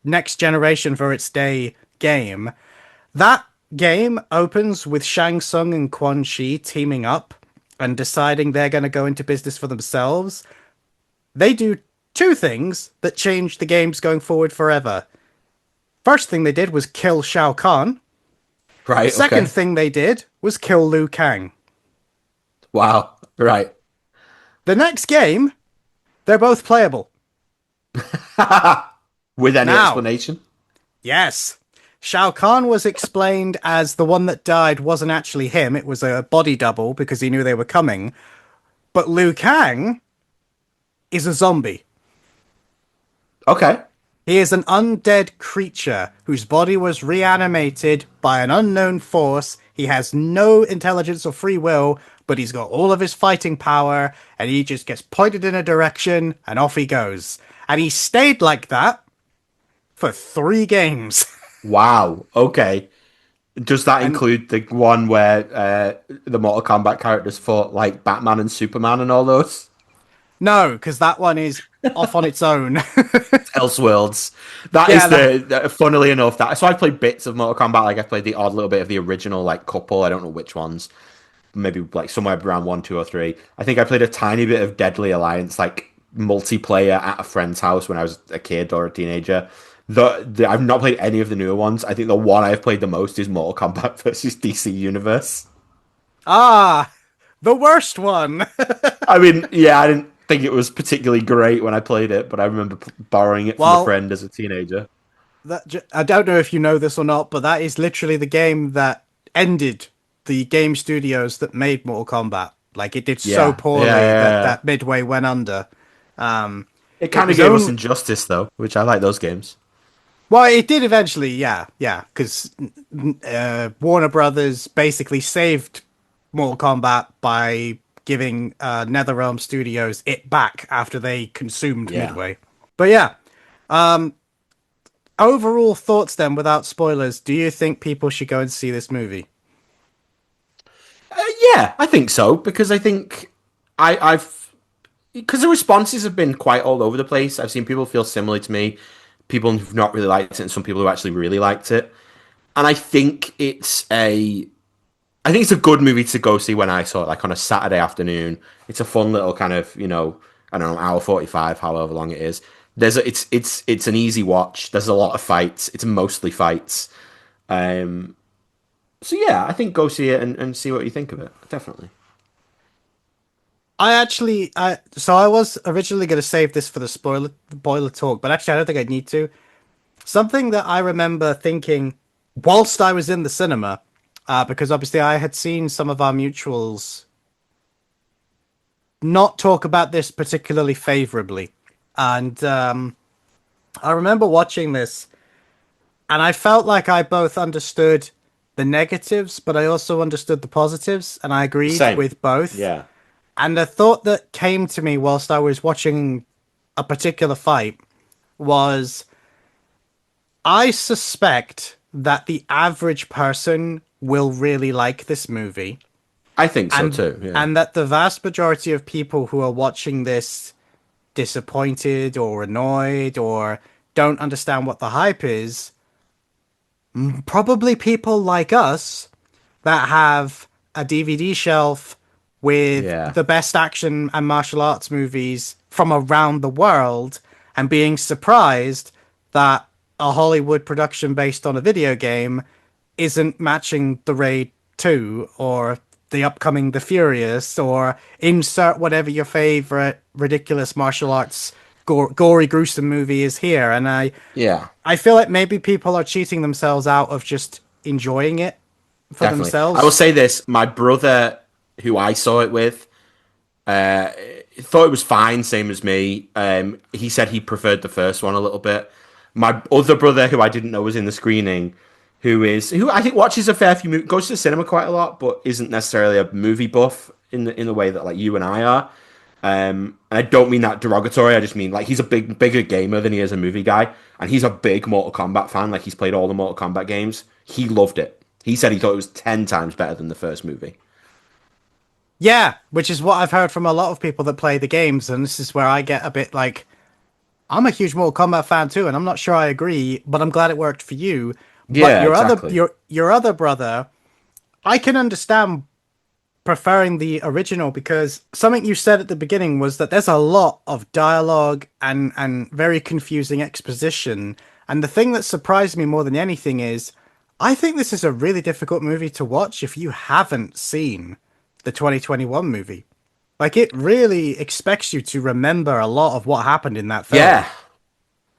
Speaker 2: next generation for its day game. That game opens with Shang Tsung and Quan Chi teaming up and deciding they're going to go into business for themselves. They do two things that change the games going forward forever. First thing they did was kill Shao Kahn.
Speaker 3: Right.
Speaker 2: Second
Speaker 3: Okay.
Speaker 2: thing they did was kill Liu Kang.
Speaker 3: Wow. Right.
Speaker 2: The next game, they're both playable.
Speaker 3: With any
Speaker 2: Now.
Speaker 3: explanation?
Speaker 2: Yes. Shao Kahn was explained as the one that died wasn't actually him. It was a body double because he knew they were coming. But Liu Kang is a zombie.
Speaker 3: Okay.
Speaker 2: He is an undead creature whose body was reanimated by an unknown force. He has no intelligence or free will, but he's got all of his fighting power, and he just gets pointed in a direction, and off he goes. And he stayed like that for 3 games.
Speaker 3: Wow. Okay. Does that
Speaker 2: And
Speaker 3: include the one where the Mortal Kombat characters fought like Batman and Superman and all those?
Speaker 2: no, because that one is off on its own.
Speaker 3: Elseworlds. That
Speaker 2: Yeah,
Speaker 3: is funnily enough, that so I played bits of Mortal Kombat, like I played the odd little bit of the original like couple, I don't know which ones. Maybe like somewhere around 1, 2, or 3. I think I played a tiny bit of Deadly Alliance, like multiplayer at a friend's house when I was a kid or a teenager. I've not played any of the newer ones. I think the one I've played the most is Mortal Kombat versus DC Universe.
Speaker 2: the worst one.
Speaker 3: I mean, yeah, I didn't think it was particularly great when I played it, but I remember borrowing it from a
Speaker 2: Well,
Speaker 3: friend as a teenager.
Speaker 2: I don't know if you know this or not, but that is literally the game that ended the game studios that made Mortal Kombat. Like, it did so
Speaker 3: Yeah, yeah,
Speaker 2: poorly that
Speaker 3: yeah.
Speaker 2: Midway went under. Um,
Speaker 3: It
Speaker 2: it
Speaker 3: kind of
Speaker 2: was
Speaker 3: gave us
Speaker 2: only
Speaker 3: Injustice though, which I like those games.
Speaker 2: well, it did eventually, yeah, because Warner Brothers basically saved Mortal Kombat by giving NetherRealm Studios it back after they consumed
Speaker 3: Yeah.
Speaker 2: Midway. But yeah, overall thoughts then, without spoilers, do you think people should go and see this movie?
Speaker 3: Yeah, I think so because I think I've because the responses have been quite all over the place. I've seen people feel similarly to me, people who've not really liked it, and some people who actually really liked it. And I think it's a good movie to go see when I saw it, like on a Saturday afternoon. It's a fun little kind of, I don't know, hour 45, however long it is. It's an easy watch. There's a lot of fights. It's mostly fights. So yeah, I think go see it and see what you think of it. Definitely.
Speaker 2: So I was originally going to save this for the spoiler talk, but actually I don't think I need to. Something that I remember thinking whilst I was in the cinema, because obviously I had seen some of our mutuals not talk about this particularly favorably. And I remember watching this, and I felt like I both understood the negatives, but I also understood the positives, and I agreed
Speaker 3: Same.
Speaker 2: with both.
Speaker 3: Yeah.
Speaker 2: And the thought that came to me whilst I was watching a particular fight was I suspect that the average person will really like this movie.
Speaker 3: I think so
Speaker 2: And
Speaker 3: too. Yeah.
Speaker 2: and that the vast majority of people who are watching this disappointed or annoyed or don't understand what the hype is, probably people like us that have a DVD shelf with
Speaker 3: Yeah.
Speaker 2: the best action and martial arts movies from around the world and being surprised that a Hollywood production based on a video game isn't matching the Raid 2 or the upcoming The Furious or insert whatever your favorite ridiculous martial arts gory gruesome movie is here. And
Speaker 3: Yeah.
Speaker 2: I feel like maybe people are cheating themselves out of just enjoying it for
Speaker 3: Definitely. I will
Speaker 2: themselves.
Speaker 3: say this: my brother, who I saw it with, thought it was fine, same as me. He said he preferred the first one a little bit. My other brother, who I didn't know was in the screening, who I think watches a fair few movies, goes to the cinema quite a lot, but isn't necessarily a movie buff in the way that like you and I are. And I don't mean that derogatory. I just mean like he's a bigger gamer than he is a movie guy, and he's a big Mortal Kombat fan. Like he's played all the Mortal Kombat games. He loved it. He said he thought it was 10 times better than the first movie.
Speaker 2: Yeah, which is what I've heard from a lot of people that play the games, and this is where I get a bit like, I'm a huge Mortal Kombat fan too, and I'm not sure I agree, but I'm glad it worked for you. But
Speaker 3: Yeah, exactly.
Speaker 2: your other brother, I can understand preferring the original because something you said at the beginning was that there's a lot of dialogue and very confusing exposition. And the thing that surprised me more than anything is I think this is a really difficult movie to watch if you haven't seen the 2021 movie. Like it really expects you to remember a lot of what happened in that film.
Speaker 3: Yeah,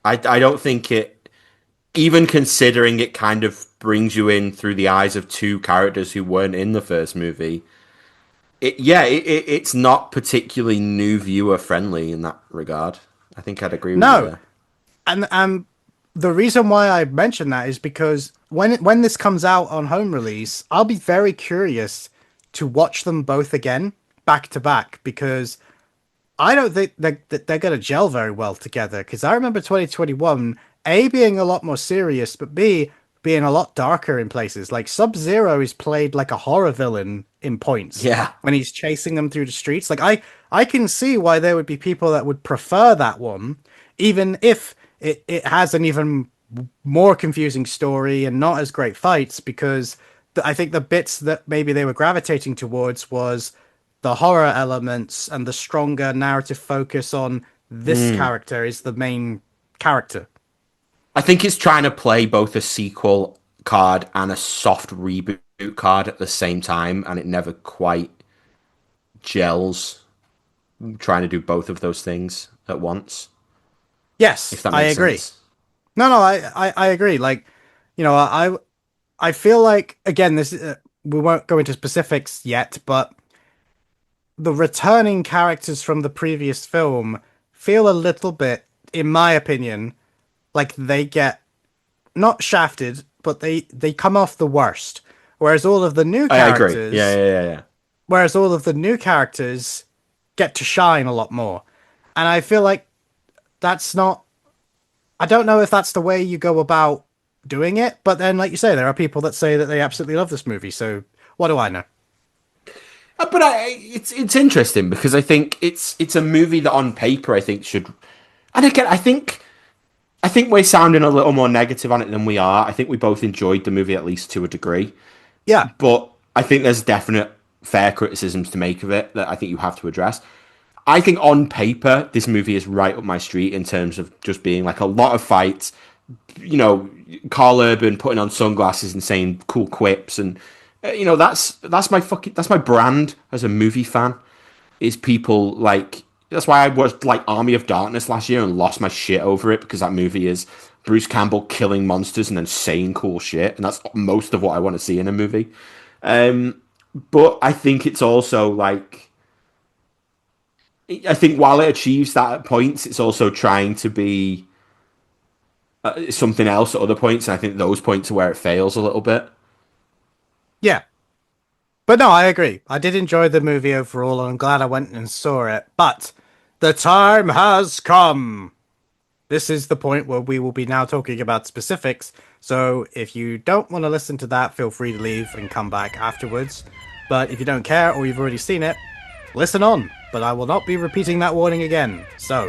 Speaker 3: I don't think it, even considering it kind of brings you in through the eyes of two characters who weren't in the first movie. It's not particularly new viewer friendly in that regard. I think I'd agree with you
Speaker 2: No,
Speaker 3: there.
Speaker 2: and the reason why I mention that is because when this comes out on home release, I'll be very curious to watch them both again back to back because I don't think they're going to gel very well together. Because I remember 2021 A being a lot more serious, but B being a lot darker in places. Like Sub-Zero is played like a horror villain in points.
Speaker 3: Yeah.
Speaker 2: When he's chasing them through the streets. Like I can see why there would be people that would prefer that one, even if it has an even more confusing story and not as great fights, because I think the bits that maybe they were gravitating towards was the horror elements and the stronger narrative focus on this character is the main character.
Speaker 3: I think it's trying to play both a sequel card and a soft reboot card at the same time, and it never quite gels. Trying to do both of those things at once.
Speaker 2: Yes,
Speaker 3: If that
Speaker 2: I
Speaker 3: makes
Speaker 2: agree.
Speaker 3: sense.
Speaker 2: No, I agree. Like, I feel like, again, this we won't go into specifics yet, but the returning characters from the previous film feel a little bit, in my opinion, like they get not shafted, but they come off the worst. Whereas all of the new
Speaker 3: I agree.
Speaker 2: characters,
Speaker 3: Yeah.
Speaker 2: whereas all of the new characters get to shine a lot more. And I feel like that's not, I don't know if that's the way you go about doing it, but then, like you say, there are people that say that they absolutely love this movie, so what do I know?
Speaker 3: But it's interesting because I think it's a movie that on paper I think should, and again I think we're sounding a little more negative on it than we are. I think we both enjoyed the movie at least to a degree.
Speaker 2: Yeah.
Speaker 3: But I think there's definite fair criticisms to make of it that I think you have to address. I think on paper, this movie is right up my street in terms of just being like a lot of fights. You know, Karl Urban putting on sunglasses and saying cool quips, and that's my brand as a movie fan. Is people like that's why I watched like Army of Darkness last year and lost my shit over it because that movie is Bruce Campbell killing monsters and then saying cool shit, and that's most of what I want to see in a movie. But I think it's also like, I think while it achieves that at points, it's also trying to be something else at other points, and I think those points are where it fails a little bit.
Speaker 2: Yeah. But no, I agree. I did enjoy the movie overall, and I'm glad I went and saw it. But the time has come. This is the point where we will be now talking about specifics. So if you don't want to listen to that, feel free to leave and come back afterwards. But if you don't care or you've already seen it, listen on. But I will not be repeating that warning again. So,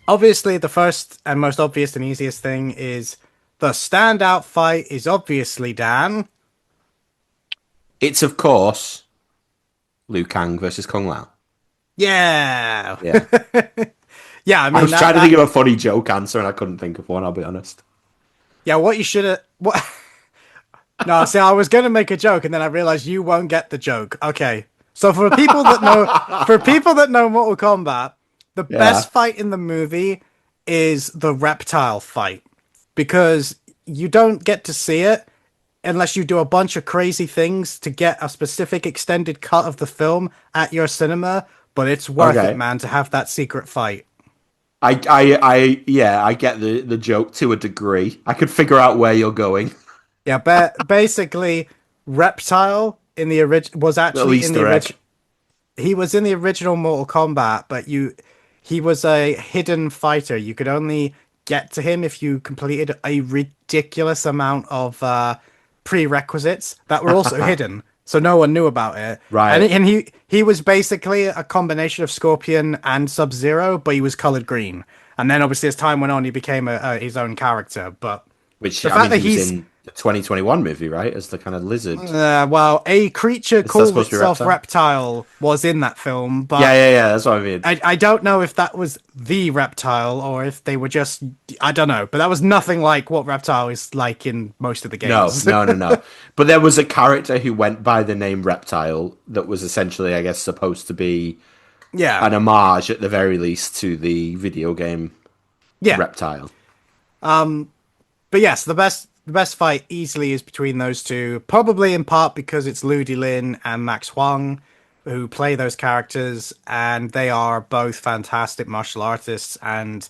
Speaker 2: obviously, the first and most obvious and easiest thing is the standout fight is obviously, Dan.
Speaker 3: It's, of course, Liu Kang versus Kung Lao.
Speaker 2: Yeah.
Speaker 3: Yeah.
Speaker 2: Yeah, I mean,
Speaker 3: I was trying to think of a funny joke answer and I couldn't think of one, I'll be honest.
Speaker 2: Yeah, what you should have... What... No, see, I was going to make a joke and then I realized you won't get the joke. Okay. So for people that know Mortal Kombat, the best fight in the movie is the reptile fight, because you don't get to see it unless you do a bunch of crazy things to get a specific extended cut of the film at your cinema, but it's worth it, man, to have that secret fight.
Speaker 3: I get the joke to a degree. I could figure out where you're going.
Speaker 2: Yeah, but basically, Reptile in the original was actually in the original. He was in the original Mortal Kombat, but he was a hidden fighter. You could only get to him if you completed a ridiculous amount of prerequisites that were also hidden, so no one knew about it.
Speaker 3: Right,
Speaker 2: and he was basically a combination of Scorpion and Sub-Zero, but he was colored green. And then obviously as time went on, he became his own character. But
Speaker 3: which
Speaker 2: the
Speaker 3: I
Speaker 2: fact
Speaker 3: mean,
Speaker 2: that
Speaker 3: he was in the 2021 movie, right, as the kind of lizard.
Speaker 2: Well, a creature called itself
Speaker 3: reptile?
Speaker 2: Reptile was in that film, but
Speaker 3: yeah, that's what I mean.
Speaker 2: I don't know if that was the Reptile or if they were just, I don't know, but that was nothing like what Reptile is like in most of the games.
Speaker 3: No. But there was a character who went by the name Reptile that was essentially, I guess, supposed to be an homage at the very least to the video game Reptile.
Speaker 2: But yes, the best fight easily is between those two, probably in part because it's Ludi Lin and Max Huang who play those characters, and they are both fantastic martial artists. And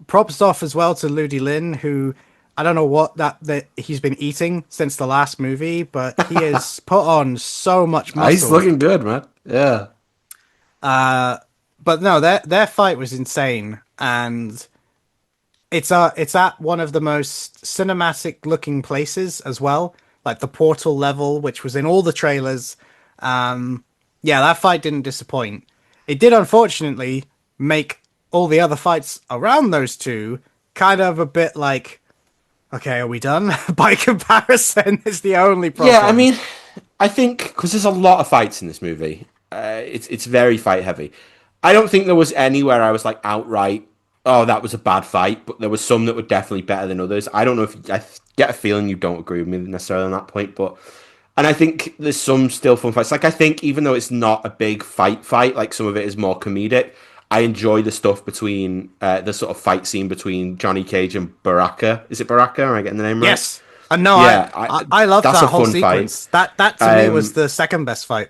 Speaker 2: props off as well to Ludi Lin, who I don't know what that he's been eating since the last movie, but he has put on so much muscle.
Speaker 3: He's looking good, man. Yeah.
Speaker 2: But no, their fight was insane, and it's at one of the most cinematic looking places as well, like the portal level, which was in all the trailers. Yeah, that fight didn't disappoint. It did unfortunately make all the other fights around those two kind of a bit like, okay, are we done? By comparison, is the only
Speaker 3: Yeah, I
Speaker 2: problem.
Speaker 3: mean, I think because there's a lot of fights in this movie, it's very fight heavy. I don't think there was anywhere I was like outright, oh, that was a bad fight, but there was some that were definitely better than others. I don't know if get a feeling you don't agree with me necessarily on that point, but and I think there's some still fun fights. Like I think even though it's not a big fight, like some of it is more comedic. I enjoy the stuff between the sort of fight scene between Johnny Cage and Baraka. Is it Baraka? Am I getting the name right?
Speaker 2: Yes, and no,
Speaker 3: Yeah,
Speaker 2: I loved
Speaker 3: that's
Speaker 2: that
Speaker 3: a
Speaker 2: whole
Speaker 3: fun fight.
Speaker 2: sequence. That to me was the second best fight.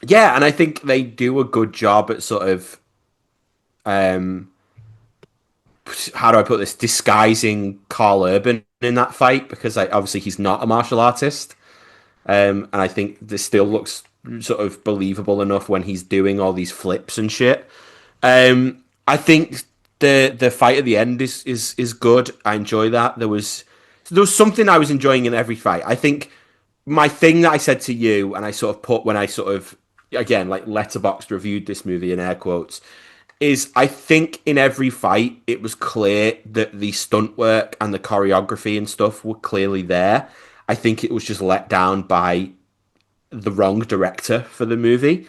Speaker 3: Yeah, and I think they do a good job at sort of um how do I put this, disguising Karl Urban in that fight because like obviously he's not a martial artist. And I think this still looks sort of believable enough when he's doing all these flips and shit. I think the fight at the end is good. I enjoy that. There was something I was enjoying in every fight. I think my thing that I said to you, and I sort of put when I sort of again like letterboxed reviewed this movie in air quotes, is I think in every fight it was clear that the stunt work and the choreography and stuff were clearly there. I think it was just let down by the wrong director for the movie.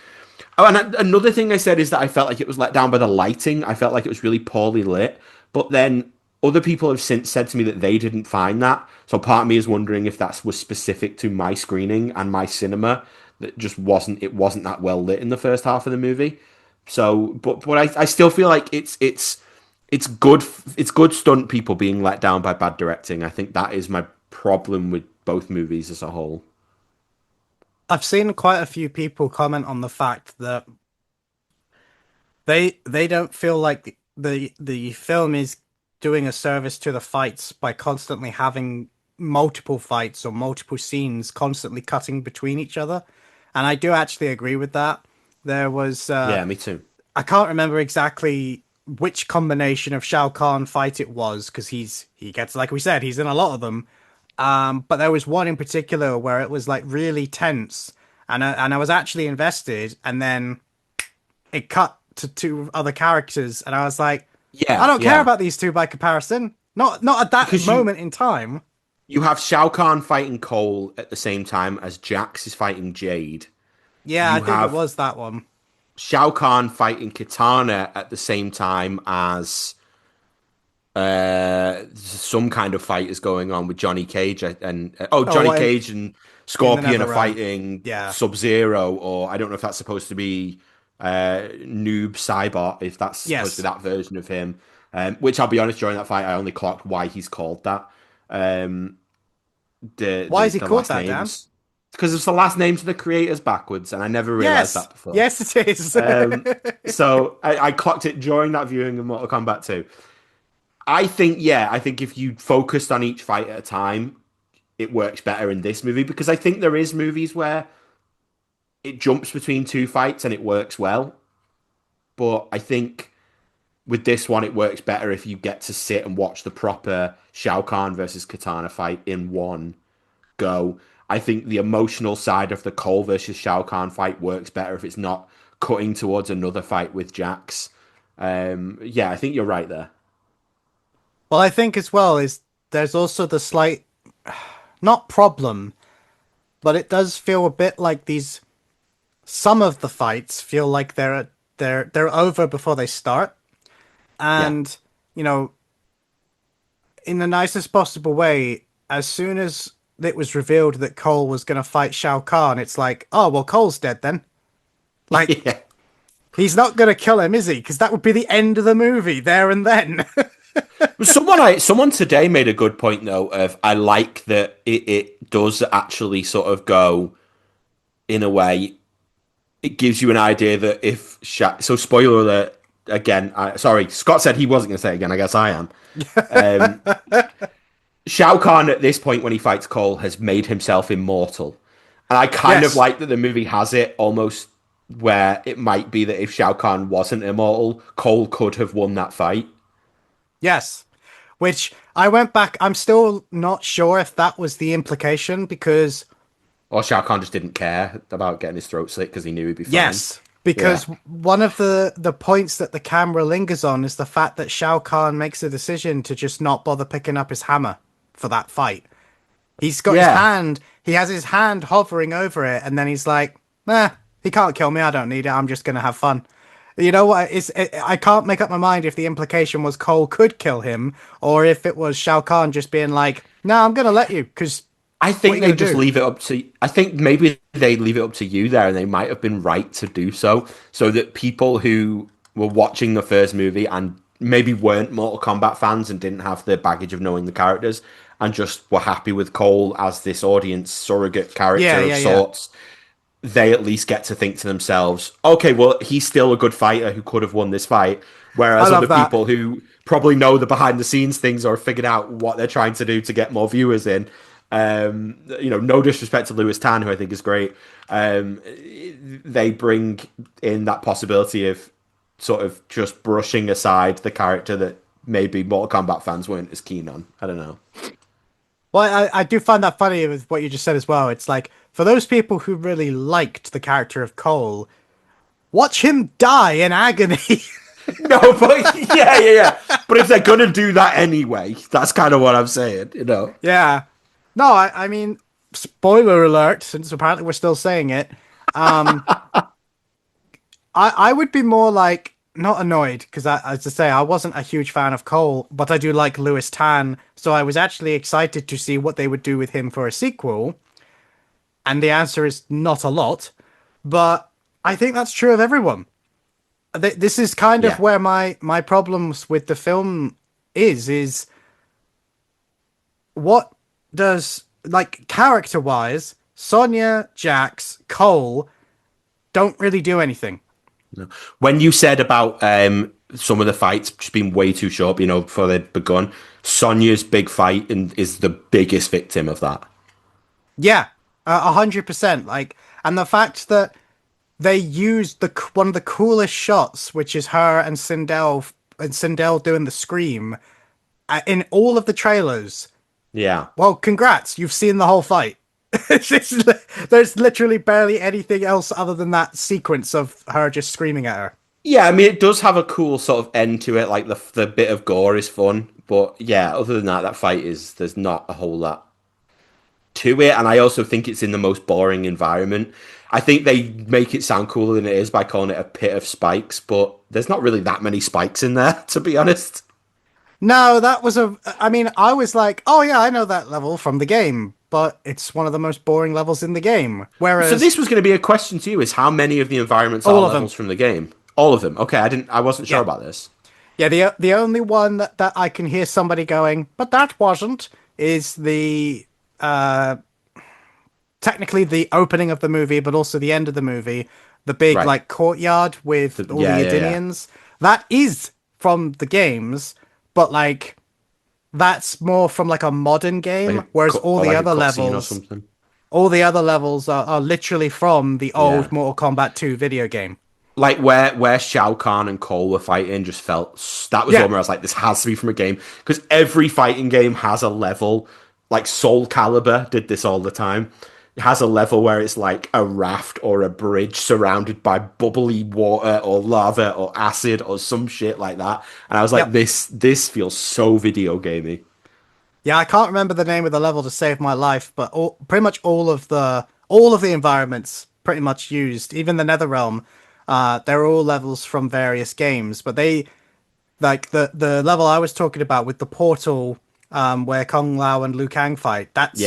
Speaker 3: Oh, and another thing I said is that I felt like it was let down by the lighting. I felt like it was really poorly lit. But then other people have since said to me that they didn't find that. So part of me is wondering if that was specific to my screening and my cinema. That just wasn't that well lit in the first half of the movie. So, but I still feel like it's good stunt people being let down by bad directing. I think that is my problem with both movies as a whole.
Speaker 2: I've seen quite a few people comment on the fact that they don't feel like the film is doing a service to the fights by constantly having multiple fights or multiple scenes constantly cutting between each other. And I do actually agree with that. There was
Speaker 3: Yeah, me too.
Speaker 2: I can't remember exactly which combination of Shao Kahn fight it was because he gets, like we said, he's in a lot of them. But there was one in particular where it was like really tense, and I was actually invested, and then it cut to two other characters, and I was like, I
Speaker 3: Yeah,
Speaker 2: don't care
Speaker 3: yeah.
Speaker 2: about these two by comparison. Not at that
Speaker 3: Because you
Speaker 2: moment in time.
Speaker 3: you have Shao Kahn fighting Cole at the same time as Jax is fighting Jade.
Speaker 2: Yeah, I
Speaker 3: You
Speaker 2: think it
Speaker 3: have
Speaker 2: was that one.
Speaker 3: Shao Kahn fighting Kitana at the same time as some kind of fight is going on with Johnny Cage and
Speaker 2: Oh,
Speaker 3: Johnny
Speaker 2: what
Speaker 3: Cage and
Speaker 2: in the
Speaker 3: Scorpion
Speaker 2: Nether
Speaker 3: are
Speaker 2: Realm?
Speaker 3: fighting
Speaker 2: Yeah.
Speaker 3: Sub-Zero, or I don't know if that's supposed to be Noob Saibot, if that's supposed to be
Speaker 2: Yes.
Speaker 3: that version of him. Which I'll be honest, during that fight I only clocked why he's called that. Um, the
Speaker 2: Why
Speaker 3: the
Speaker 2: is he
Speaker 3: the
Speaker 2: called
Speaker 3: last
Speaker 2: that, Dan?
Speaker 3: names, because it's the last names of the creators backwards, and I never realized
Speaker 2: Yes.
Speaker 3: that before.
Speaker 2: Yes, it is.
Speaker 3: So I clocked it during that viewing of Mortal Kombat 2. I think if you focused on each fight at a time, it works better in this movie because I think there is movies where it jumps between two fights and it works well. But I think with this one, it works better if you get to sit and watch the proper Shao Kahn versus Katana fight in one go. I think the emotional side of the Cole versus Shao Kahn fight works better if it's not cutting towards another fight with Jax. Yeah, I think you're right there.
Speaker 2: Well, I think as well is there's also the slight not problem, but it does feel a bit like these some of the fights feel like they're over before they start.
Speaker 3: Yeah.
Speaker 2: And, you know, in the nicest possible way, as soon as it was revealed that Cole was going to fight Shao Kahn, it's like, oh, well, Cole's dead then. Like,
Speaker 3: Yeah.
Speaker 2: he's not going to kill him, is he? Because that would be the end of the movie there and then.
Speaker 3: Someone today made a good point though of I like that it does actually sort of go in a way it gives you an idea that if so spoiler alert again sorry Scott said he wasn't going to say it again, I guess I am. um, Shao Kahn at this point when he fights Cole has made himself immortal, and I kind of
Speaker 2: Yes.
Speaker 3: like that the movie has it almost where it might be that if Shao Kahn wasn't immortal, Cole could have won that fight.
Speaker 2: Yes. which I went back. I'm still not sure if that was the implication because
Speaker 3: Or Shao Kahn just didn't care about getting his throat slit because he knew he'd be fine.
Speaker 2: yes,
Speaker 3: Yeah.
Speaker 2: because one of the points that the camera lingers on is the fact that Shao Kahn makes a decision to just not bother picking up his hammer for that fight. He's got his
Speaker 3: Yeah.
Speaker 2: hand, he has his hand hovering over it, and then he's like, he can't kill me, I don't need it, I'm just gonna have fun. You know what? I can't make up my mind if the implication was Cole could kill him, or if it was Shao Kahn just being like, no, I'm gonna let you, because
Speaker 3: I think they just leave it up to. I think maybe they leave it up to you there, and they might have been right to do so, so that people who were watching the first movie and maybe weren't Mortal Kombat fans and didn't have the baggage of knowing the characters and just were happy with Cole as this audience surrogate character of sorts, they at least get to think to themselves, okay, well, he's still a good fighter who could have won this fight. Whereas other people who probably know the behind the scenes things or figured out what they're trying to do to get more viewers in. No disrespect to Lewis Tan, who I think is great. They bring in that possibility of sort of just brushing aside the character that maybe Mortal Kombat fans weren't as keen on. I don't know.
Speaker 2: Well, I do find that funny with what you just said as well. It's like, for those people who really liked the character of Cole, watch him die in agony.
Speaker 3: No, but yeah. But if they're gonna do that anyway, that's kind of what I'm saying,
Speaker 2: Yeah. No, I mean, spoiler alert, since apparently we're still saying it. I would be more like, not annoyed, because as I say, I wasn't a huge fan of Cole, but I do like Lewis Tan, so I was actually excited to see what they would do with him for a sequel. And the answer is not a lot, but I think that's true of everyone. This is kind of where my problems with the film is what does, like, character-wise, Sonya, Jax, Cole don't really do anything.
Speaker 3: No. When you said about some of the fights just being way too short, before they'd begun, Sonya's big fight is the biggest victim of that.
Speaker 2: Yeah, 100%. Like, and the fact that they used one of the coolest shots, which is her and Sindel doing the scream in all of the trailers.
Speaker 3: Yeah.
Speaker 2: Well, congrats, you've seen the whole fight. There's literally barely anything else other than that sequence of her just screaming at her.
Speaker 3: Yeah, I mean, it does have a cool sort of end to it. Like the bit of gore is fun, but yeah, other than that fight there's not a whole lot to it. And I also think it's in the most boring environment. I think they make it sound cooler than it is by calling it a pit of spikes, but there's not really that many spikes in there, to be honest.
Speaker 2: No, I was like, oh yeah, I know that level from the game, but it's one of the most boring levels in the game. Whereas,
Speaker 3: so this was going to be a question to you: is how many of the environments are levels from the game? All of them. Okay, I wasn't sure about this.
Speaker 2: Yeah, the only one that I can hear somebody going, but that wasn't, is the technically the opening of the movie, but also the end of the movie, the big like courtyard with all the Adinians. Yeah. That is from the games, but like that's more from like a modern game, like whereas all the other levels are literally from the old Mortal Kombat 2 video game.
Speaker 3: Like where Shao Kahn and Cole were fighting just felt, that was one where I was like, this has to be from a game, because every fighting game has a level. Like Soul Calibur did this all the time. It has a level where it's like a raft or a bridge surrounded by bubbly water or lava or acid or some shit like that. And I was like, this feels so video gamey.
Speaker 2: Yeah, I can't remember the name of the level to save my life, but pretty much all of the environments pretty much used, even the Netherrealm, they're all levels from various games. But they, like the level I was talking about with the portal, where Kung Lao and Liu Kang fight, that's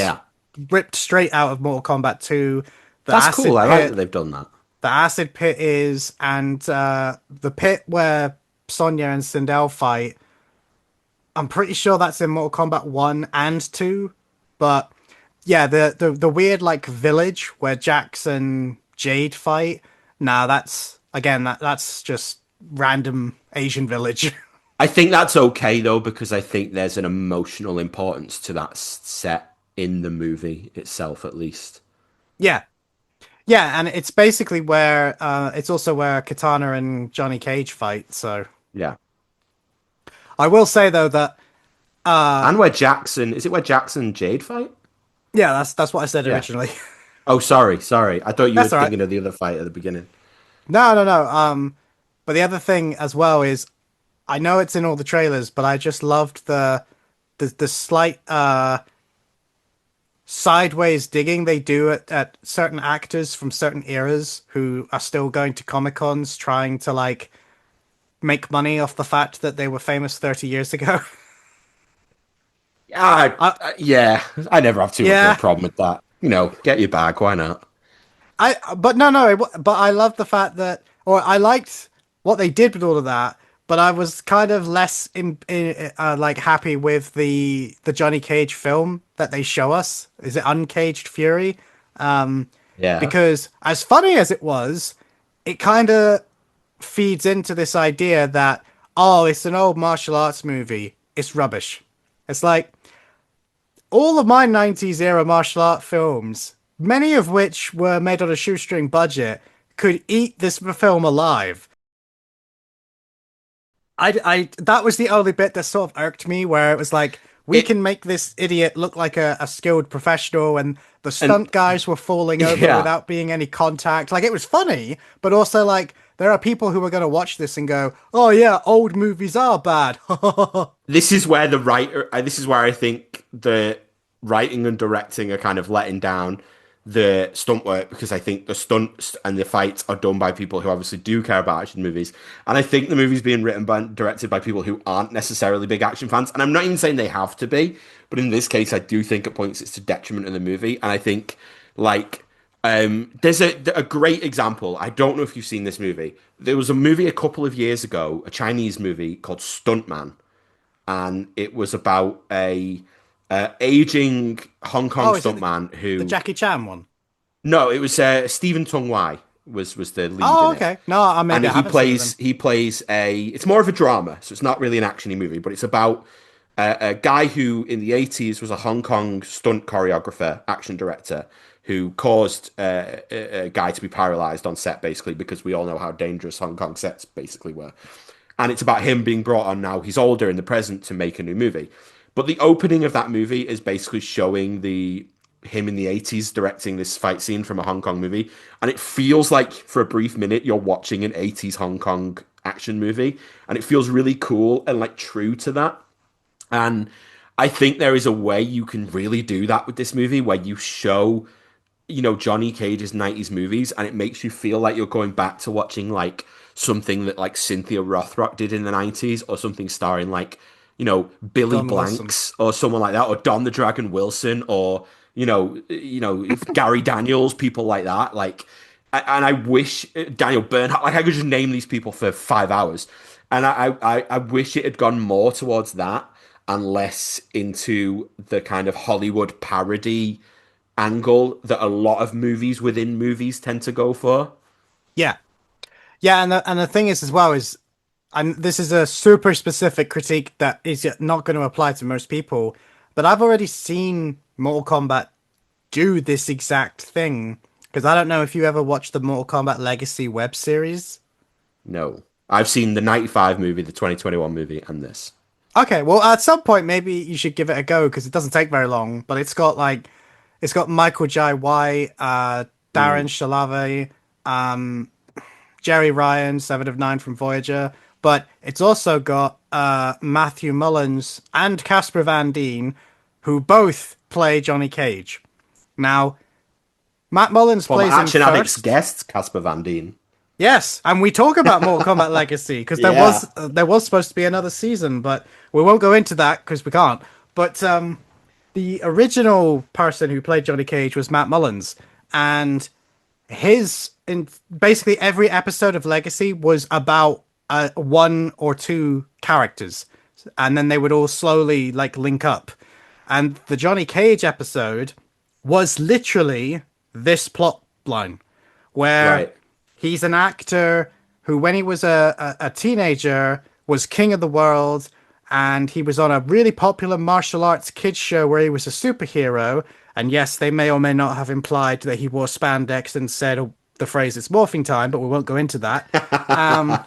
Speaker 2: ripped straight out of Mortal Kombat 2.
Speaker 3: That's cool. I like that they've done that.
Speaker 2: The acid pit is, and the pit where Sonya and Sindel fight, I'm pretty sure that's in Mortal Kombat 1 and 2. But yeah, the weird like village where Jax and Jade fight, that's just random Asian village.
Speaker 3: I think that's okay though, because I think there's an emotional importance to that set in the movie itself, at least. Yeah,
Speaker 2: and it's basically where it's also where Katana and Johnny Cage fight. So
Speaker 3: yeah,
Speaker 2: I will say though that
Speaker 3: And where Jackson, is it where Jackson and Jade fight?
Speaker 2: Yeah, that's what I said
Speaker 3: Yeah.
Speaker 2: originally.
Speaker 3: Oh, sorry. I thought you were
Speaker 2: That's all right.
Speaker 3: thinking of the other fight at the beginning.
Speaker 2: No, no, no. But the other thing as well is I know it's in all the trailers, but I just loved the slight sideways digging they do at certain actors from certain eras who are still going to Comic Cons trying to like make money off the fact that they were famous 30 years ago.
Speaker 3: Yeah,
Speaker 2: I,
Speaker 3: yeah. I never have too much of a
Speaker 2: yeah,
Speaker 3: problem with that. Get your bag. Why not?
Speaker 2: but no, no, but I love the fact that, or I liked what they did with all of that, but I was kind of less like happy with the Johnny Cage film that they show us. Is it Uncaged Fury?
Speaker 3: Yeah.
Speaker 2: Because as funny as it was, it kind of feeds into this idea that, oh, it's an old martial arts movie. It's rubbish. It's like all of my 90s era martial art films, many of which were made on a shoestring budget, could eat this film alive. That was the only bit that sort of irked me, where it was like, we
Speaker 3: It
Speaker 2: can make this idiot look like a skilled professional, and the
Speaker 3: and
Speaker 2: stunt guys were falling over
Speaker 3: yeah.
Speaker 2: without being any contact. Like, it was funny, but also like, there are people who are going to watch this and go, oh yeah, old movies are bad.
Speaker 3: This is where the writer. This is where I think the writing and directing are kind of letting down the stunt work, because I think the stunts and the fights are done by people who obviously do care about action movies, and I think the movie's being written by directed by people who aren't necessarily big action fans. And I'm not even saying they have to be, but in this case, I do think at points it's to detriment of the movie. And I think like there's a great example. I don't know if you've seen this movie. There was a movie a couple of years ago, a Chinese movie called Stuntman, and it was about a aging Hong Kong
Speaker 2: Oh, is it
Speaker 3: stuntman
Speaker 2: the
Speaker 3: who.
Speaker 2: Jackie Chan one?
Speaker 3: No, it was Stephen Tung Wai was the lead
Speaker 2: Oh,
Speaker 3: in it,
Speaker 2: okay. No, I
Speaker 3: and
Speaker 2: maybe I
Speaker 3: he
Speaker 2: haven't seen it
Speaker 3: plays
Speaker 2: then.
Speaker 3: he plays a. It's more of a drama, so it's not really an actiony movie, but it's about a guy who in the 80s was a Hong Kong stunt choreographer, action director, who caused a guy to be paralyzed on set, basically, because we all know how dangerous Hong Kong sets basically were. And it's about him being brought on now. He's older in the present to make a new movie. But the opening of that movie is basically showing the him in the 80s directing this fight scene from a Hong Kong movie. And it feels like for a brief minute you're watching an 80s Hong Kong action movie. And it feels really cool and like true to that. And I think there is a way you can really do that with this movie, where you show, Johnny Cage's 90s movies, and it makes you feel like you're going back to watching like something that like Cynthia Rothrock did in the 90s, or something starring like, Billy
Speaker 2: Don Wilson.
Speaker 3: Blanks or someone like that, or Don the Dragon Wilson, or if Gary Daniels, people like that. Like, and I wish Daniel Bernhardt, like I could just name these people for 5 hours. And I wish it had gone more towards that and less into the kind of Hollywood parody angle that a lot of movies within movies tend to go for.
Speaker 2: Yeah. Yeah, and the thing is as well is, and this is a super specific critique that is not going to apply to most people, but I've already seen Mortal Kombat do this exact thing, because I don't know if you ever watched the Mortal Kombat Legacy web series.
Speaker 3: No. I've seen the 95 movie, the 2021 movie, and this.
Speaker 2: Okay, well at some point maybe you should give it a go, because it doesn't take very long, but it's got Michael Jai White, Darren
Speaker 3: Mm.
Speaker 2: Shalave, Jerry Ryan, 7 of 9 from Voyager, but it's also got Matthew Mullins and Casper Van Dien, who both play Johnny Cage. Now, Matt Mullins
Speaker 3: Former
Speaker 2: plays him
Speaker 3: Action Addicts
Speaker 2: first.
Speaker 3: guest, Casper Van Dien.
Speaker 2: Yes, and we talk about Mortal Kombat Legacy because
Speaker 3: Yeah.
Speaker 2: there was supposed to be another season, but we won't go into that because we can't. But the original person who played Johnny Cage was Matt Mullins, and his in basically every episode of Legacy was about one or two characters, and then they would all slowly like link up. And the Johnny Cage episode was literally this plot line, where
Speaker 3: Right.
Speaker 2: he's an actor who, when he was a teenager, was king of the world, and he was on a really popular martial arts kids show where he was a superhero. And yes, they may or may not have implied that he wore spandex and said the phrase "it's morphing time," but we won't go into that. Um,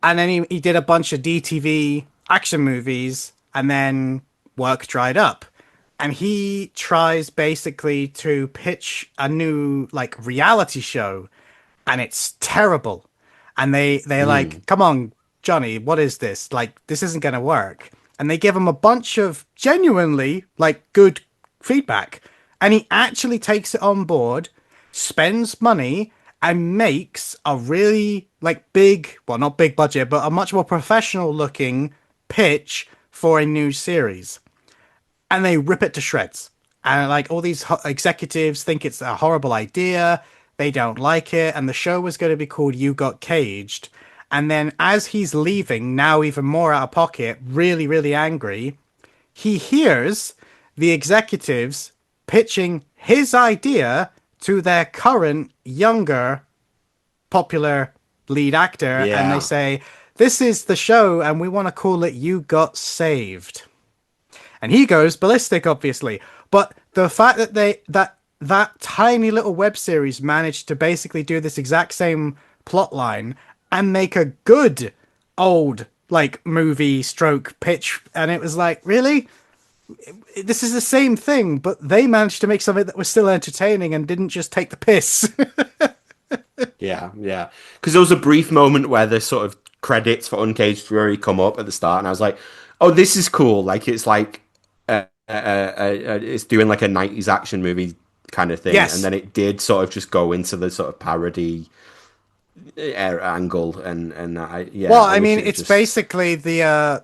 Speaker 2: and then he did a bunch of DTV action movies, and then work dried up. And he tries basically to pitch a new like reality show, and it's terrible. And they're like, "Come on, Johnny, what is this? Like, this isn't gonna work." And they give him a bunch of genuinely like good feedback, and he actually takes it on board, spends money, and makes a really like big, well, not big budget, but a much more professional looking pitch for a new series. And they rip it to shreds. And like all these executives think it's a horrible idea. They don't like it. And the show was going to be called You Got Caged. And then as he's leaving, now even more out of pocket, really, really angry, he hears the executives pitching his idea to their current, younger, popular lead actor. And they say, "This is the show, and we want to call it You Got Saved." And he goes ballistic, obviously. But the fact that that tiny little web series managed to basically do this exact same plot line and make a good old like movie stroke pitch, and it was like, really? This is the same thing, but they managed to make something that was still entertaining and didn't just take the piss.
Speaker 3: Yeah. Because there was a brief moment where the sort of credits for Uncaged Fury come up at the start, and I was like, "Oh, this is cool!" Like it's like it's doing like a '90s action movie kind of thing,
Speaker 2: Yes.
Speaker 3: And then it did sort of just go into the sort of parody angle, and
Speaker 2: Well, I mean,
Speaker 3: wish it
Speaker 2: it's
Speaker 3: just...
Speaker 2: basically the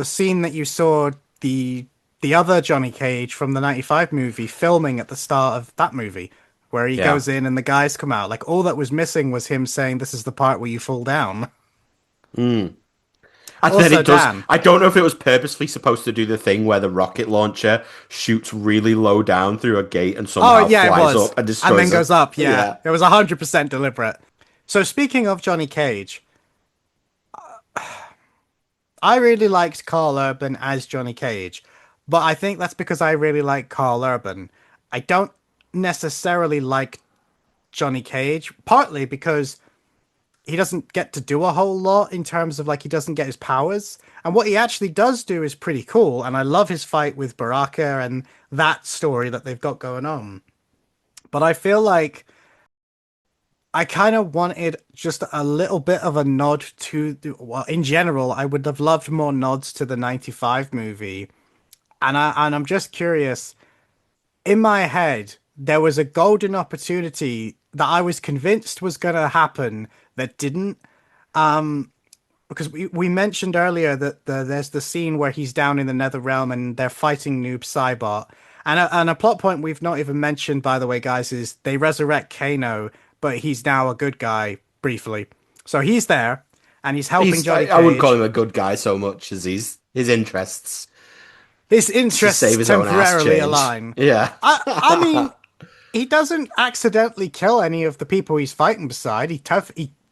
Speaker 2: scene that you saw the other Johnny Cage from the '95 movie filming at the start of that movie, where he goes in and the guys come out. Like all that was missing was him saying, "This is the part where you fall down."
Speaker 3: And
Speaker 2: Also,
Speaker 3: then it does.
Speaker 2: Dan.
Speaker 3: I don't know if it was purposely supposed to do the thing where the rocket launcher shoots really low down through a gate and somehow
Speaker 2: It
Speaker 3: flies
Speaker 2: was.
Speaker 3: up and destroys
Speaker 2: And then
Speaker 3: it.
Speaker 2: goes up, yeah. It was 100% deliberate. So speaking of Johnny Cage, I really liked Karl Urban as Johnny Cage, but I think that's because I really like Karl Urban. I don't necessarily like Johnny Cage, partly because he doesn't get to do a whole lot in terms of like he doesn't get his powers. And what he actually does do is pretty cool. And I love his fight with Baraka and that story that they've got going on. But I feel like I kind of wanted just a little bit of a nod to, well, in general, I would have loved more nods to the '95 movie. And I'm just curious, in my head, there was a golden opportunity that I was convinced was going to happen that didn't. Because we mentioned earlier that there's the scene where he's down in the Nether Realm and they're fighting Noob Saibot. And a plot point we've not even mentioned, by the way, guys, is they resurrect Kano, but he's now a good guy briefly. So he's there and he's helping Johnny Cage.
Speaker 3: I wouldn't call him a good guy so much as his interests.
Speaker 2: His
Speaker 3: To
Speaker 2: interests
Speaker 3: save his own ass
Speaker 2: temporarily
Speaker 3: change.
Speaker 2: align.
Speaker 3: Yeah.
Speaker 2: I mean, he doesn't accidentally kill any of the people he's fighting beside. He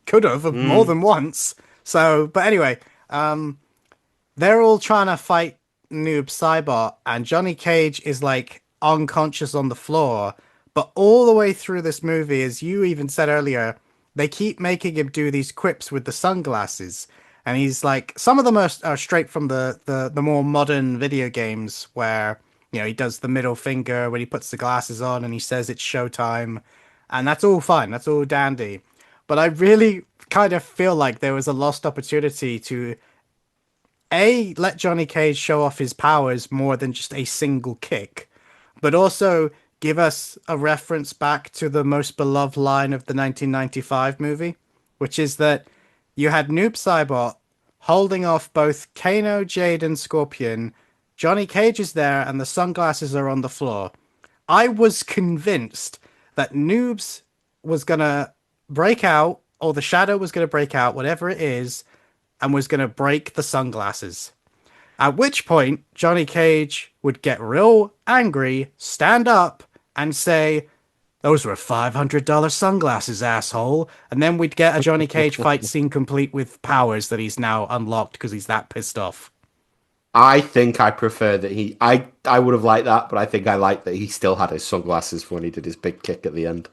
Speaker 2: could have more than once. So, but anyway, they're all trying to fight Noob Saibot, and Johnny Cage is like unconscious on the floor. But all the way through this movie, as you even said earlier, they keep making him do these quips with the sunglasses. And he's like, some of them are straight from the more modern video games where, you know, he does the middle finger when he puts the glasses on and he says it's showtime. And that's all fine. That's all dandy. But I really kind of feel like there was a lost opportunity to let Johnny Cage show off his powers more than just a single kick, but also give us a reference back to the most beloved line of the 1995 movie, which is that you had Noob Saibot holding off both Kano, Jade, and Scorpion. Johnny Cage is there, and the sunglasses are on the floor. I was convinced that Noobs was gonna break out, or the shadow was gonna break out, whatever it is, and was gonna break the sunglasses. At which point, Johnny Cage would get real angry, stand up, and say, "Those were $500 sunglasses, asshole." And then we'd get a Johnny Cage fight scene complete with powers that he's now unlocked because he's that pissed off.
Speaker 3: I think I prefer that I would have liked that, but I think I like that he still had his sunglasses when he did his big kick at the end.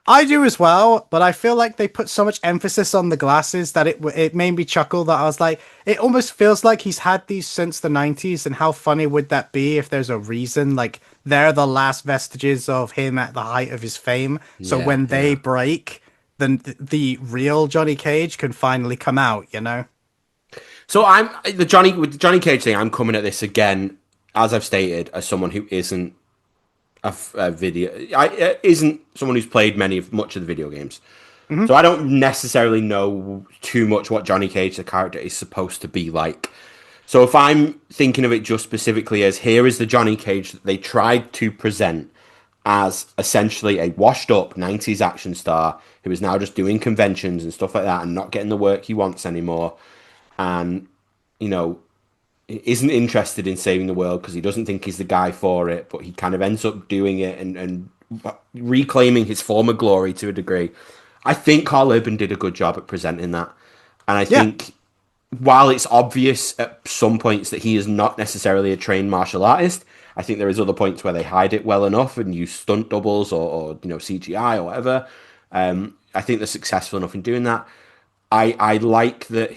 Speaker 2: I do as well, but I feel like they put so much emphasis on the glasses that it made me chuckle that I was like, it almost feels like he's had these since the 90s, and how funny would that be if there's a reason? Like, they're the last vestiges of him at the height of his fame. So
Speaker 3: Yeah,
Speaker 2: when they
Speaker 3: yeah.
Speaker 2: break, then the real Johnny Cage can finally come out, you know?
Speaker 3: So with the Johnny Cage thing. I'm coming at this again, as I've stated, as someone who isn't a video, isn't someone who's played much of the video games.
Speaker 2: Hmm.
Speaker 3: So I don't necessarily know too much what Johnny Cage, the character, is supposed to be like. So if I'm thinking of it just specifically as here is the Johnny Cage that they tried to present as essentially a washed up 90s action star who is now just doing conventions and stuff like that and not getting the work he wants anymore. And, you know, isn't interested in saving the world because he doesn't think he's the guy for it, but he kind of ends up doing it and reclaiming his former glory to a degree. I think Karl Urban did a good job at presenting that. And I
Speaker 2: Yeah.
Speaker 3: think while it's obvious at some points that he is not necessarily a trained martial artist, I think there is other points where they hide it well enough and use stunt doubles or CGI or whatever. I think they're successful enough in doing that. I like that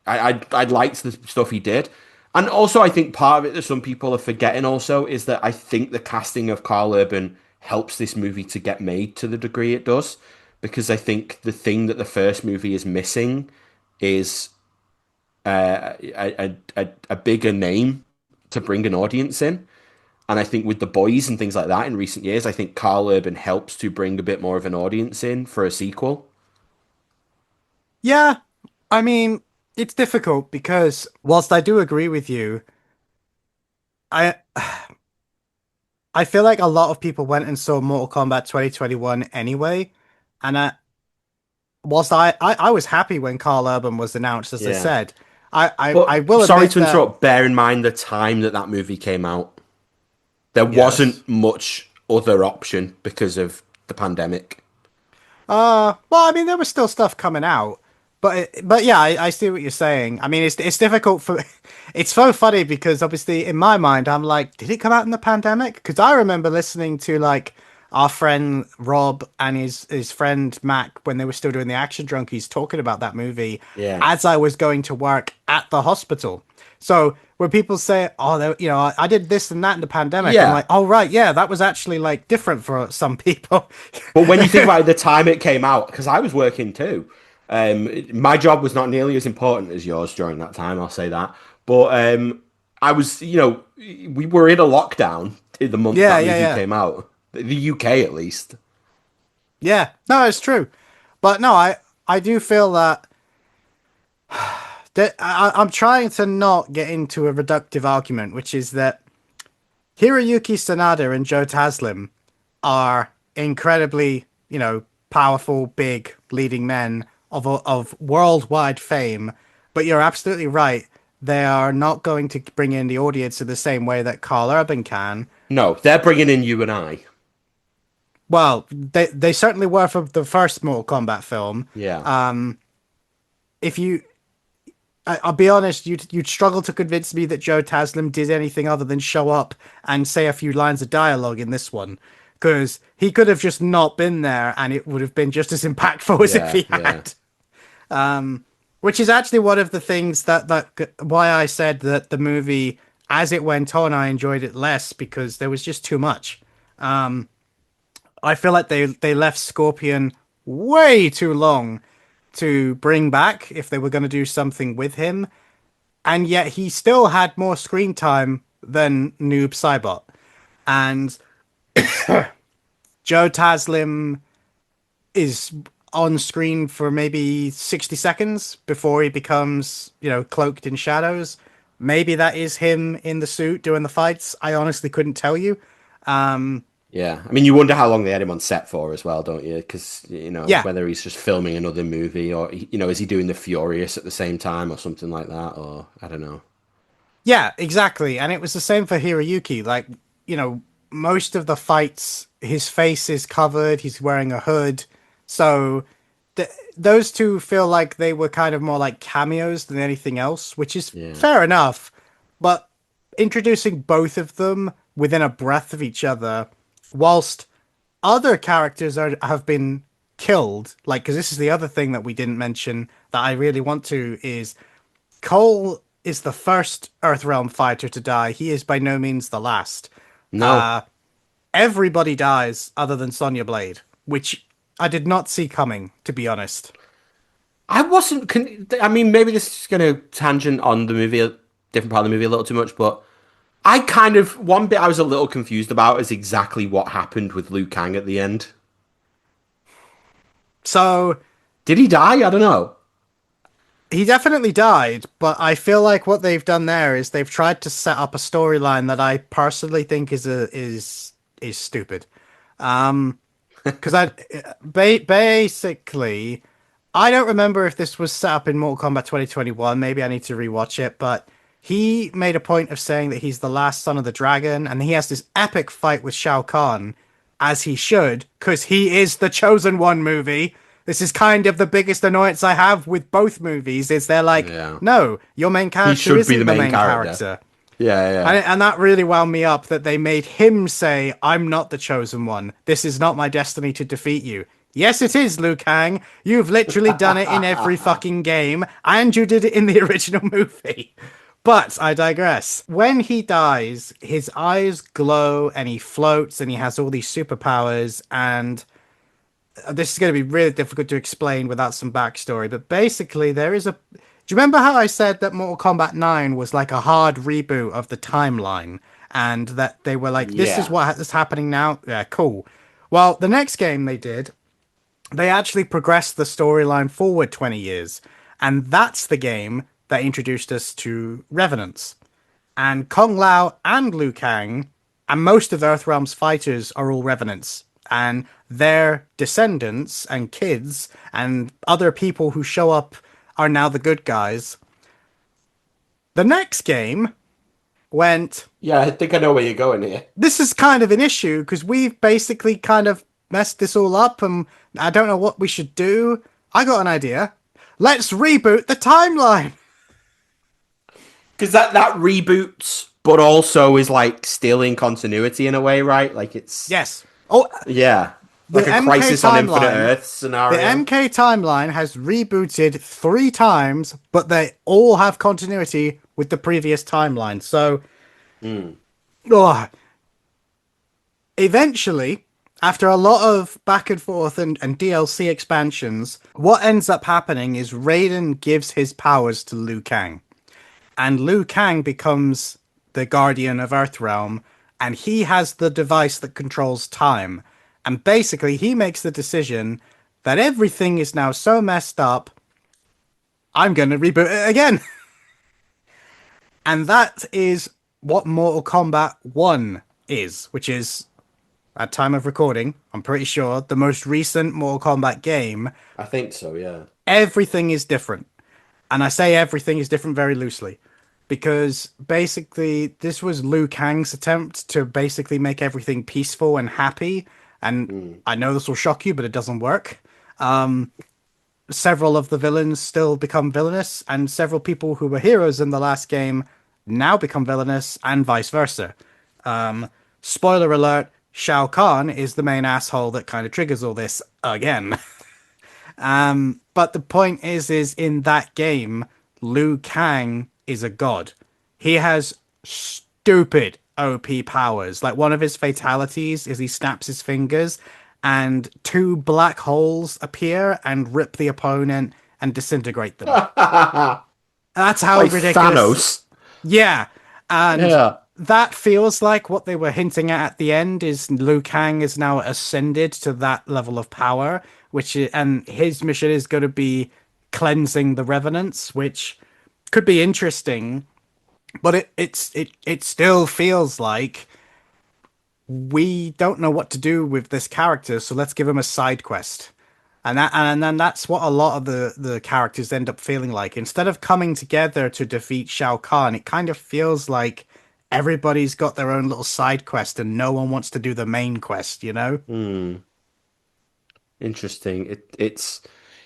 Speaker 3: I liked the stuff he did. And also, I think part of it that some people are forgetting also is that I think the casting of Karl Urban helps this movie to get made to the degree it does. Because I think the thing that the first movie is missing is a bigger name to bring an audience in. And I think with The Boys and things like that in recent years, I think Karl Urban helps to bring a bit more of an audience in for a sequel.
Speaker 2: Yeah. I mean, it's difficult because whilst I do agree with you, I I feel like a lot of people went and saw Mortal Kombat 2021 anyway. And whilst I was happy when Karl Urban was announced, as I
Speaker 3: Yeah.
Speaker 2: said, I
Speaker 3: But
Speaker 2: will
Speaker 3: sorry
Speaker 2: admit
Speaker 3: to
Speaker 2: that,
Speaker 3: interrupt, bear in mind the time that that movie came out. There
Speaker 2: yes.
Speaker 3: wasn't much other option because of the pandemic.
Speaker 2: Well, I mean, there was still stuff coming out, but yeah, I see what you're saying. I mean, it's difficult for, it's so funny because obviously in my mind, I'm like, did it come out in the pandemic? Because I remember listening to like our friend Rob and his friend Mac when they were still doing the Action Drunkies talking about that movie
Speaker 3: Yeah.
Speaker 2: as I was going to work at the hospital. So when people say, "Oh, I did this and that in the pandemic," I'm
Speaker 3: Yeah.
Speaker 2: like, "Oh, right, yeah, that was actually like different for some people."
Speaker 3: But when you think about the time it came out, because I was working too, my job was not nearly as important as yours during that time, I'll say that. But I was, we were in a lockdown in the month
Speaker 2: Yeah,
Speaker 3: that
Speaker 2: yeah,
Speaker 3: movie
Speaker 2: yeah.
Speaker 3: came out. The UK, at least.
Speaker 2: Yeah, no, it's true. But no, I do feel that I'm trying to not get into a reductive argument, which is that Hiroyuki Sanada and Joe Taslim are incredibly, powerful, big leading men of worldwide fame. But you're absolutely right. They are not going to bring in the audience in the same way that Karl Urban can.
Speaker 3: No, they're bringing in you and I.
Speaker 2: Well, they certainly were for the first Mortal Kombat film.
Speaker 3: Yeah.
Speaker 2: If you I'll be honest, you'd struggle to convince me that Joe Taslim did anything other than show up and say a few lines of dialogue in this one, because he could have just not been there and it would have been just as impactful as if
Speaker 3: Yeah,
Speaker 2: he
Speaker 3: yeah.
Speaker 2: had. Which is actually one of the things that why I said that the movie, as it went on, I enjoyed it less because there was just too much. I feel like they left Scorpion way too long to bring back if they were going to do something with him, and yet he still had more screen time than Noob Saibot. And Joe Taslim is on screen for maybe 60 seconds before he becomes, cloaked in shadows. Maybe that is him in the suit doing the fights. I honestly couldn't tell you.
Speaker 3: Yeah. I mean, you wonder how long they had him on set for as well, don't you? Because,
Speaker 2: Yeah,
Speaker 3: whether he's just filming another movie or, is he doing The Furious at the same time or something like that? Or, I don't know.
Speaker 2: yeah, exactly. And it was the same for Hiroyuki. Like, most of the fights, his face is covered, he's wearing a hood. So those two feel like they were kind of more like cameos than anything else, which is
Speaker 3: Yeah.
Speaker 2: fair enough. But introducing both of them within a breath of each other, whilst other characters have been killed, like, because this is the other thing that we didn't mention that I really want to, is Cole is the first Earthrealm fighter to die. He is by no means the last.
Speaker 3: No.
Speaker 2: Everybody dies other than Sonya Blade, which I did not see coming, to be honest.
Speaker 3: I wasn't. I mean, maybe this is going to tangent on the movie, a different part of the movie, a little too much. But I kind of one bit I was a little confused about is exactly what happened with Liu Kang at the end.
Speaker 2: So,
Speaker 3: did he die? I don't know.
Speaker 2: He definitely died, but I feel like what they've done there is they've tried to set up a storyline that I personally think is stupid. Because basically, I don't remember if this was set up in Mortal Kombat 2021. Maybe I need to rewatch it, but he made a point of saying that he's the last son of the dragon, and he has this epic fight with Shao Kahn, as he should, because he is the Chosen One movie. This is kind of the biggest annoyance I have with both movies, is they're like, no, your main character isn't the main character.
Speaker 3: Yeah.
Speaker 2: And that really wound me up, that they made him say, I'm not the Chosen One. This is not my destiny to defeat you. Yes, it is, Liu Kang. You've literally done it in every fucking game, and you did it in the original movie. But I digress. When he dies, his eyes glow, and he floats, and he has all these superpowers, and this is going to be really difficult to explain without some backstory, but basically there is a... Do you remember how I said that Mortal Kombat 9 was like a hard reboot of the timeline, and that they were like, this is what is happening now? Yeah, cool. Well, the next game they did, they actually progressed the storyline forward 20 years, and that's the game that introduced us to Revenants. And Kung Lao and Liu Kang, and most of Earthrealm's fighters are all Revenants. And their descendants and kids and other people who show up are now the good guys. The next game went...
Speaker 3: Yeah, I think I know where you're going here.
Speaker 2: This is kind of an issue, because we've basically kind of messed this all up, and I don't know what we should do. I got an idea. Let's reboot the timeline!
Speaker 3: Because that reboots, but also is like still in continuity in a way, right? Like it's...
Speaker 2: Yes. Oh,
Speaker 3: yeah. Like a Crisis on Infinite Earth scenario.
Speaker 2: The MK timeline has rebooted 3 times, but they all have continuity with the previous timeline. So, eventually, after a lot of back and forth and DLC expansions, what ends up happening is Raiden gives his powers to Liu Kang. And Liu Kang becomes the Guardian of Earthrealm, and he has the device that controls time. And basically, he makes the decision that everything is now so messed up, I'm going to reboot it again. And that is what Mortal Kombat 1 is, which is, at time of recording, I'm pretty sure, the most recent Mortal Kombat game.
Speaker 3: I think so, yeah.
Speaker 2: Everything is different. And I say everything is different very loosely. Because basically, this was Liu Kang's attempt to basically make everything peaceful and happy. And I know this will shock you, but it doesn't work. Several of the villains still become villainous, and several people who were heroes in the last game now become villainous, and vice versa. Spoiler alert, Shao Kahn is the main asshole that kind of triggers all this again. But the point is in that game, Liu Kang is a god. He has stupid OP powers. Like, one of his fatalities is he snaps his fingers and 2 black holes appear and rip the opponent and disintegrate them. That's how
Speaker 3: like
Speaker 2: ridiculous.
Speaker 3: Thanos.
Speaker 2: Yeah. And that feels like what they were hinting at the end is Liu Kang is now ascended to that level of power, and his mission is going to be cleansing the Revenants, which could be interesting, but it still feels like we don't know what to do with this character, so let's give him a side quest. And then that's what a lot of the characters end up feeling like. Instead of coming together to defeat Shao Kahn, it kind of feels like everybody's got their own little side quest and no one wants to do the main quest, you know?
Speaker 3: Interesting. It's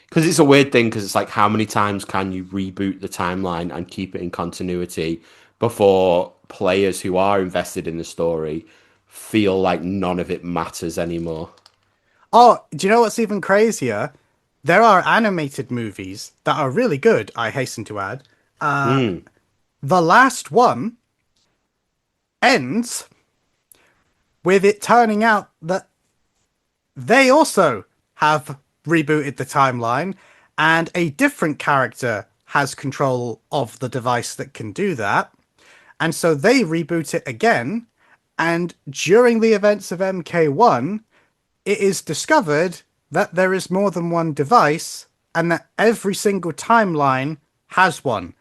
Speaker 3: because it's a weird thing, because it's like, how many times can you reboot the timeline and keep it in continuity before players who are invested in the story feel like none of it matters anymore?
Speaker 2: Oh, do you know what's even crazier? There are animated movies that are really good, I hasten to add. The last one ends with it turning out that they also have rebooted the timeline, and a different character has control of the device that can do that. And so they reboot it again, and during the events of MK1, it is discovered that there is more than one device, and that every single timeline has one,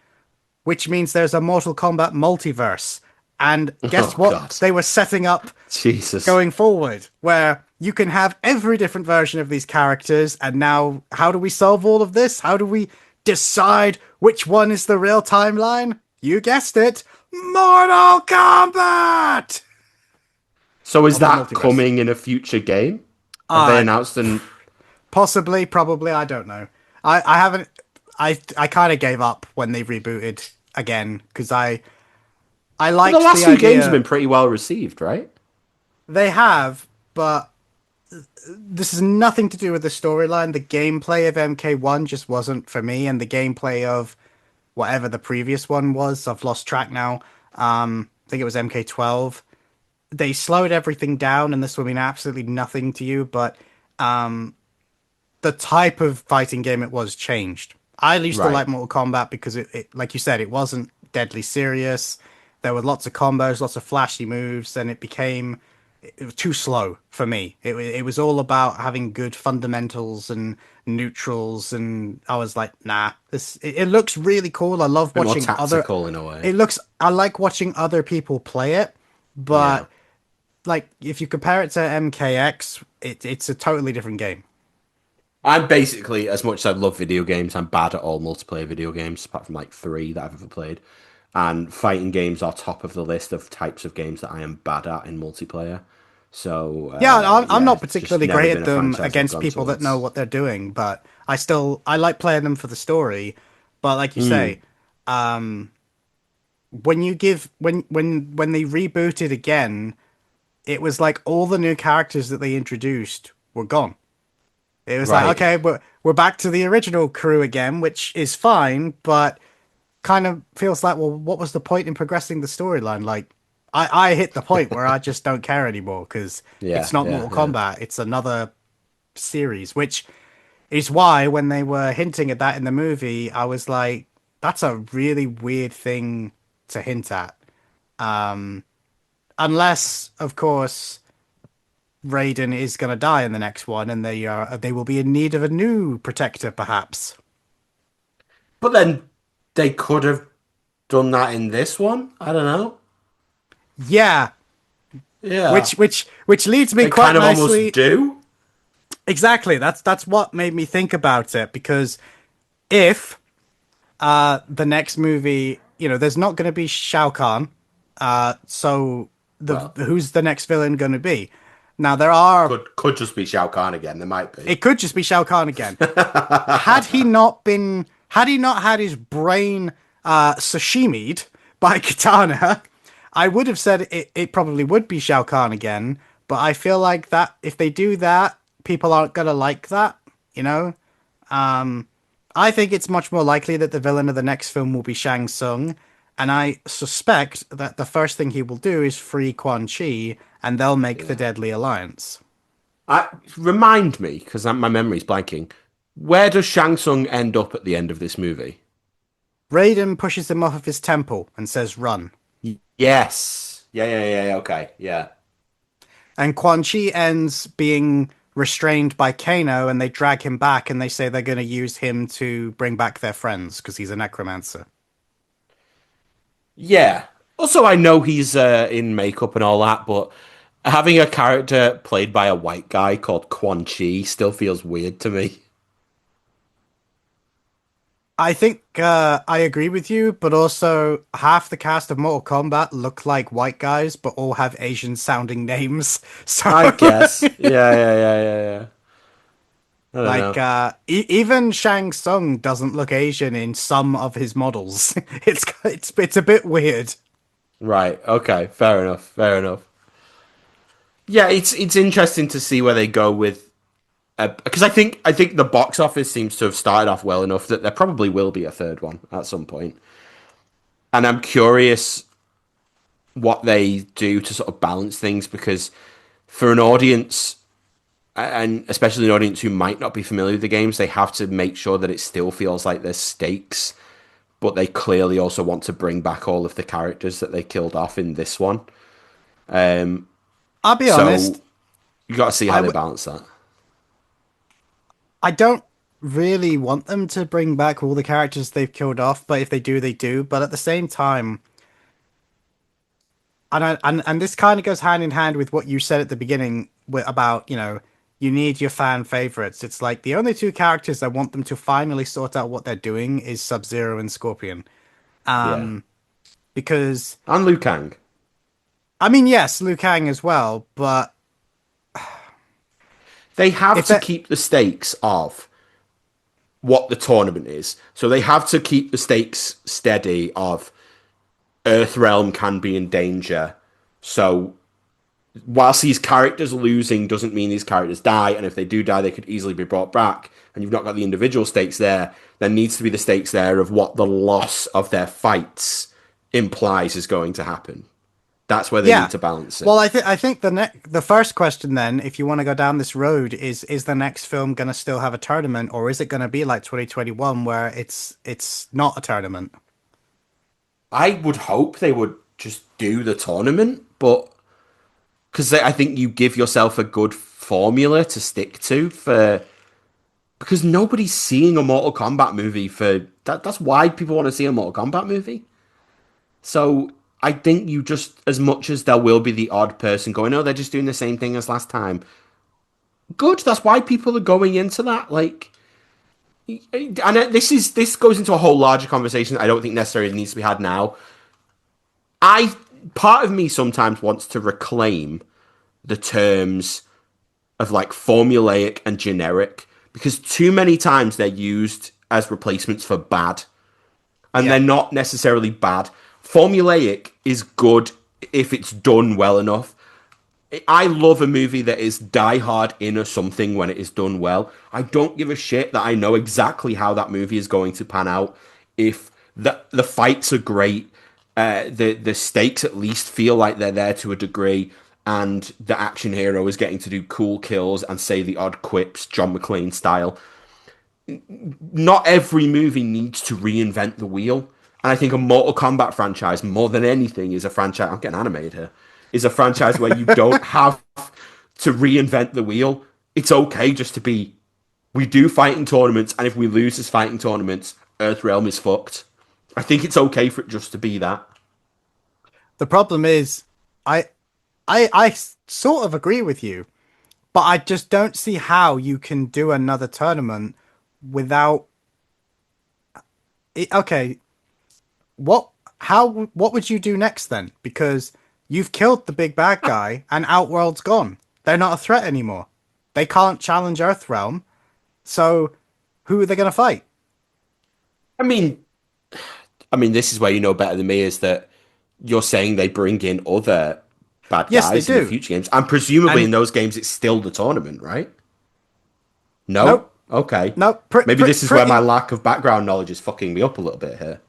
Speaker 2: which means there's a Mortal Kombat multiverse. And guess
Speaker 3: Oh
Speaker 2: what?
Speaker 3: God.
Speaker 2: They were setting up
Speaker 3: Jesus.
Speaker 2: going forward, where you can have every different version of these characters. And now, how do we solve all of this? How do we decide which one is the real timeline? You guessed it, Mortal Kombat!
Speaker 3: So is
Speaker 2: Of the
Speaker 3: that
Speaker 2: multiverse.
Speaker 3: coming in a future game? Have they announced an...
Speaker 2: Possibly, probably, I don't know. I haven't. I kind of gave up when they rebooted again because I liked
Speaker 3: the last
Speaker 2: the
Speaker 3: few
Speaker 2: idea.
Speaker 3: games have been pretty well received, right?
Speaker 2: They have, but this has nothing to do with the storyline. The gameplay of MK1 just wasn't for me, and the gameplay of whatever the previous one was, I've lost track now. I think it was MK12. They slowed everything down, and this will mean absolutely nothing to you, but the type of fighting game it was changed. I used to
Speaker 3: Right.
Speaker 2: like Mortal Kombat because it, like you said, it wasn't deadly serious. There were lots of combos, lots of flashy moves, and it was too slow for me. It was all about having good fundamentals and neutrals, and I was like, nah, it looks really cool. I love
Speaker 3: Bit more
Speaker 2: watching other.
Speaker 3: tactical in a way.
Speaker 2: I like watching other people play it, but
Speaker 3: Yeah.
Speaker 2: like if you compare it to MKX, it's a totally different game.
Speaker 3: I'm basically, as much as I love video games, I'm bad at all multiplayer video games, apart from like 3 that I've ever played. And fighting games are top of the list of types of games that I am bad at in multiplayer. So
Speaker 2: Yeah, I'm not
Speaker 3: it's just
Speaker 2: particularly
Speaker 3: never
Speaker 2: great
Speaker 3: been
Speaker 2: at
Speaker 3: a
Speaker 2: them
Speaker 3: franchise I've
Speaker 2: against
Speaker 3: gone
Speaker 2: people that know
Speaker 3: towards.
Speaker 2: what they're doing, but I like playing them for the story. But like you say, when you give when they rebooted again, it was like all the new characters that they introduced were gone. It was like,
Speaker 3: Right.
Speaker 2: okay, we're back to the original crew again, which is fine, but kind of feels like, well, what was the point in progressing the storyline? Like, I hit the point where I just don't care anymore because
Speaker 3: Yeah,
Speaker 2: it's not
Speaker 3: yeah,
Speaker 2: Mortal
Speaker 3: yeah.
Speaker 2: Kombat, it's another series, which is why when they were hinting at that in the movie, I was like, that's a really weird thing to hint at. Unless, of course, Raiden is going to die in the next one, and they will be in need of a new protector, perhaps.
Speaker 3: But then they could have done that in this one. I don't know.
Speaker 2: Yeah,
Speaker 3: Yeah.
Speaker 2: which leads me
Speaker 3: They
Speaker 2: quite
Speaker 3: kind of
Speaker 2: nicely.
Speaker 3: almost do.
Speaker 2: Exactly. That's what made me think about it because if the next movie, there's not going to be Shao Kahn, so
Speaker 3: Well,
Speaker 2: who's the next villain going to be? Now there are.
Speaker 3: could just be Shao Kahn again. There might be.
Speaker 2: It could just be Shao Kahn again. Had he not had his brain sashimied by Katana, I would have said it probably would be Shao Kahn again. But I feel like that if they do that, people aren't gonna like that. You know, I think it's much more likely that the villain of the next film will be Shang Tsung, and I suspect that the first thing he will do is free Quan Chi, and they'll make the Deadly Alliance.
Speaker 3: Remind me, because my memory's blanking. Where does Shang Tsung end up at the end of this movie?
Speaker 2: Raiden pushes him off of his temple and says, "Run."
Speaker 3: Yes. Yeah. Okay. Yeah.
Speaker 2: And Quan Chi ends being restrained by Kano, and they drag him back, and they say they're going to use him to bring back their friends because he's a necromancer.
Speaker 3: Yeah. Also, I know he's in makeup and all that, but having a character played by a white guy called Quan Chi still feels weird to me.
Speaker 2: I think I agree with you, but also half the cast of Mortal Kombat look like white guys, but all have Asian-sounding names. So,
Speaker 3: I guess. Yeah. I don't
Speaker 2: like,
Speaker 3: know.
Speaker 2: even Shang Tsung doesn't look Asian in some of his models. It's a bit weird.
Speaker 3: Right. Okay. Fair enough. Yeah, it's interesting to see where they go with because I think the box office seems to have started off well enough that there probably will be a third one at some point. And I'm curious what they do to sort of balance things, because for an audience, and especially an audience who might not be familiar with the games, they have to make sure that it still feels like there's stakes, but they clearly also want to bring back all of the characters that they killed off in this one.
Speaker 2: I'll be honest.
Speaker 3: You got to see how they balance that.
Speaker 2: I don't really want them to bring back all the characters they've killed off, but if they do, they do. But at the same time, and this kind of goes hand in hand with what you said at the beginning about, you need your fan favorites. It's like the only two characters I want them to finally sort out what they're doing is Sub-Zero and Scorpion. Because...
Speaker 3: And Liu Kang.
Speaker 2: I mean, yes, Liu Kang as well, but...
Speaker 3: They have to keep the stakes of what the tournament is. So they have to keep the stakes steady of Earthrealm can be in danger. So whilst these characters losing doesn't mean these characters die, and if they do die, they could easily be brought back, and you've not got the individual stakes there needs to be the stakes there of what the loss of their fights implies is going to happen. That's where they need to balance it.
Speaker 2: Well, I think the first question then, if you want to go down this road, is the next film going to still have a tournament, or is it going to be like 2021 where it's not a tournament?
Speaker 3: I would hope they would just do the tournament, but because I think you give yourself a good formula to stick to because nobody's seeing a Mortal Kombat movie for that. That's why people want to see a Mortal Kombat movie. So I think you just, as much as there will be the odd person going, oh, they're just doing the same thing as last time. Good. That's why people are going into that. Like, and this goes into a whole larger conversation that I don't think necessarily needs to be had now. Part of me sometimes wants to reclaim the terms of like formulaic and generic, because too many times they're used as replacements for bad, and they're not necessarily bad. Formulaic is good if it's done well enough. I love a movie that is die-hard in or something when it is done well. I don't give a shit that I know exactly how that movie is going to pan out. If the fights are great, the stakes at least feel like they're there to a degree, and the action hero is getting to do cool kills and say the odd quips, John McClane style. Not every movie needs to reinvent the wheel. And I think a Mortal Kombat franchise, more than anything, is a franchise... I'm getting animated here. Is a franchise where you don't have to reinvent the wheel. It's okay just to be... We do fighting tournaments, and if we lose this fighting tournaments, Earthrealm is fucked. I think it's okay for it just to be that.
Speaker 2: The problem is, I sort of agree with you, but I just don't see how you can do another tournament without... Okay... What would you do next then? Because you've killed the big bad guy and Outworld's gone. They're not a threat anymore. They can't challenge Earthrealm. So who are they going to fight?
Speaker 3: I mean, this is where you know better than me, is that you're saying they bring in other bad guys in the future games. And presumably in those games, it's still the tournament, right? No?
Speaker 2: Nope.
Speaker 3: Okay.
Speaker 2: No.
Speaker 3: Maybe this is where my lack of background knowledge is fucking me up a little bit here.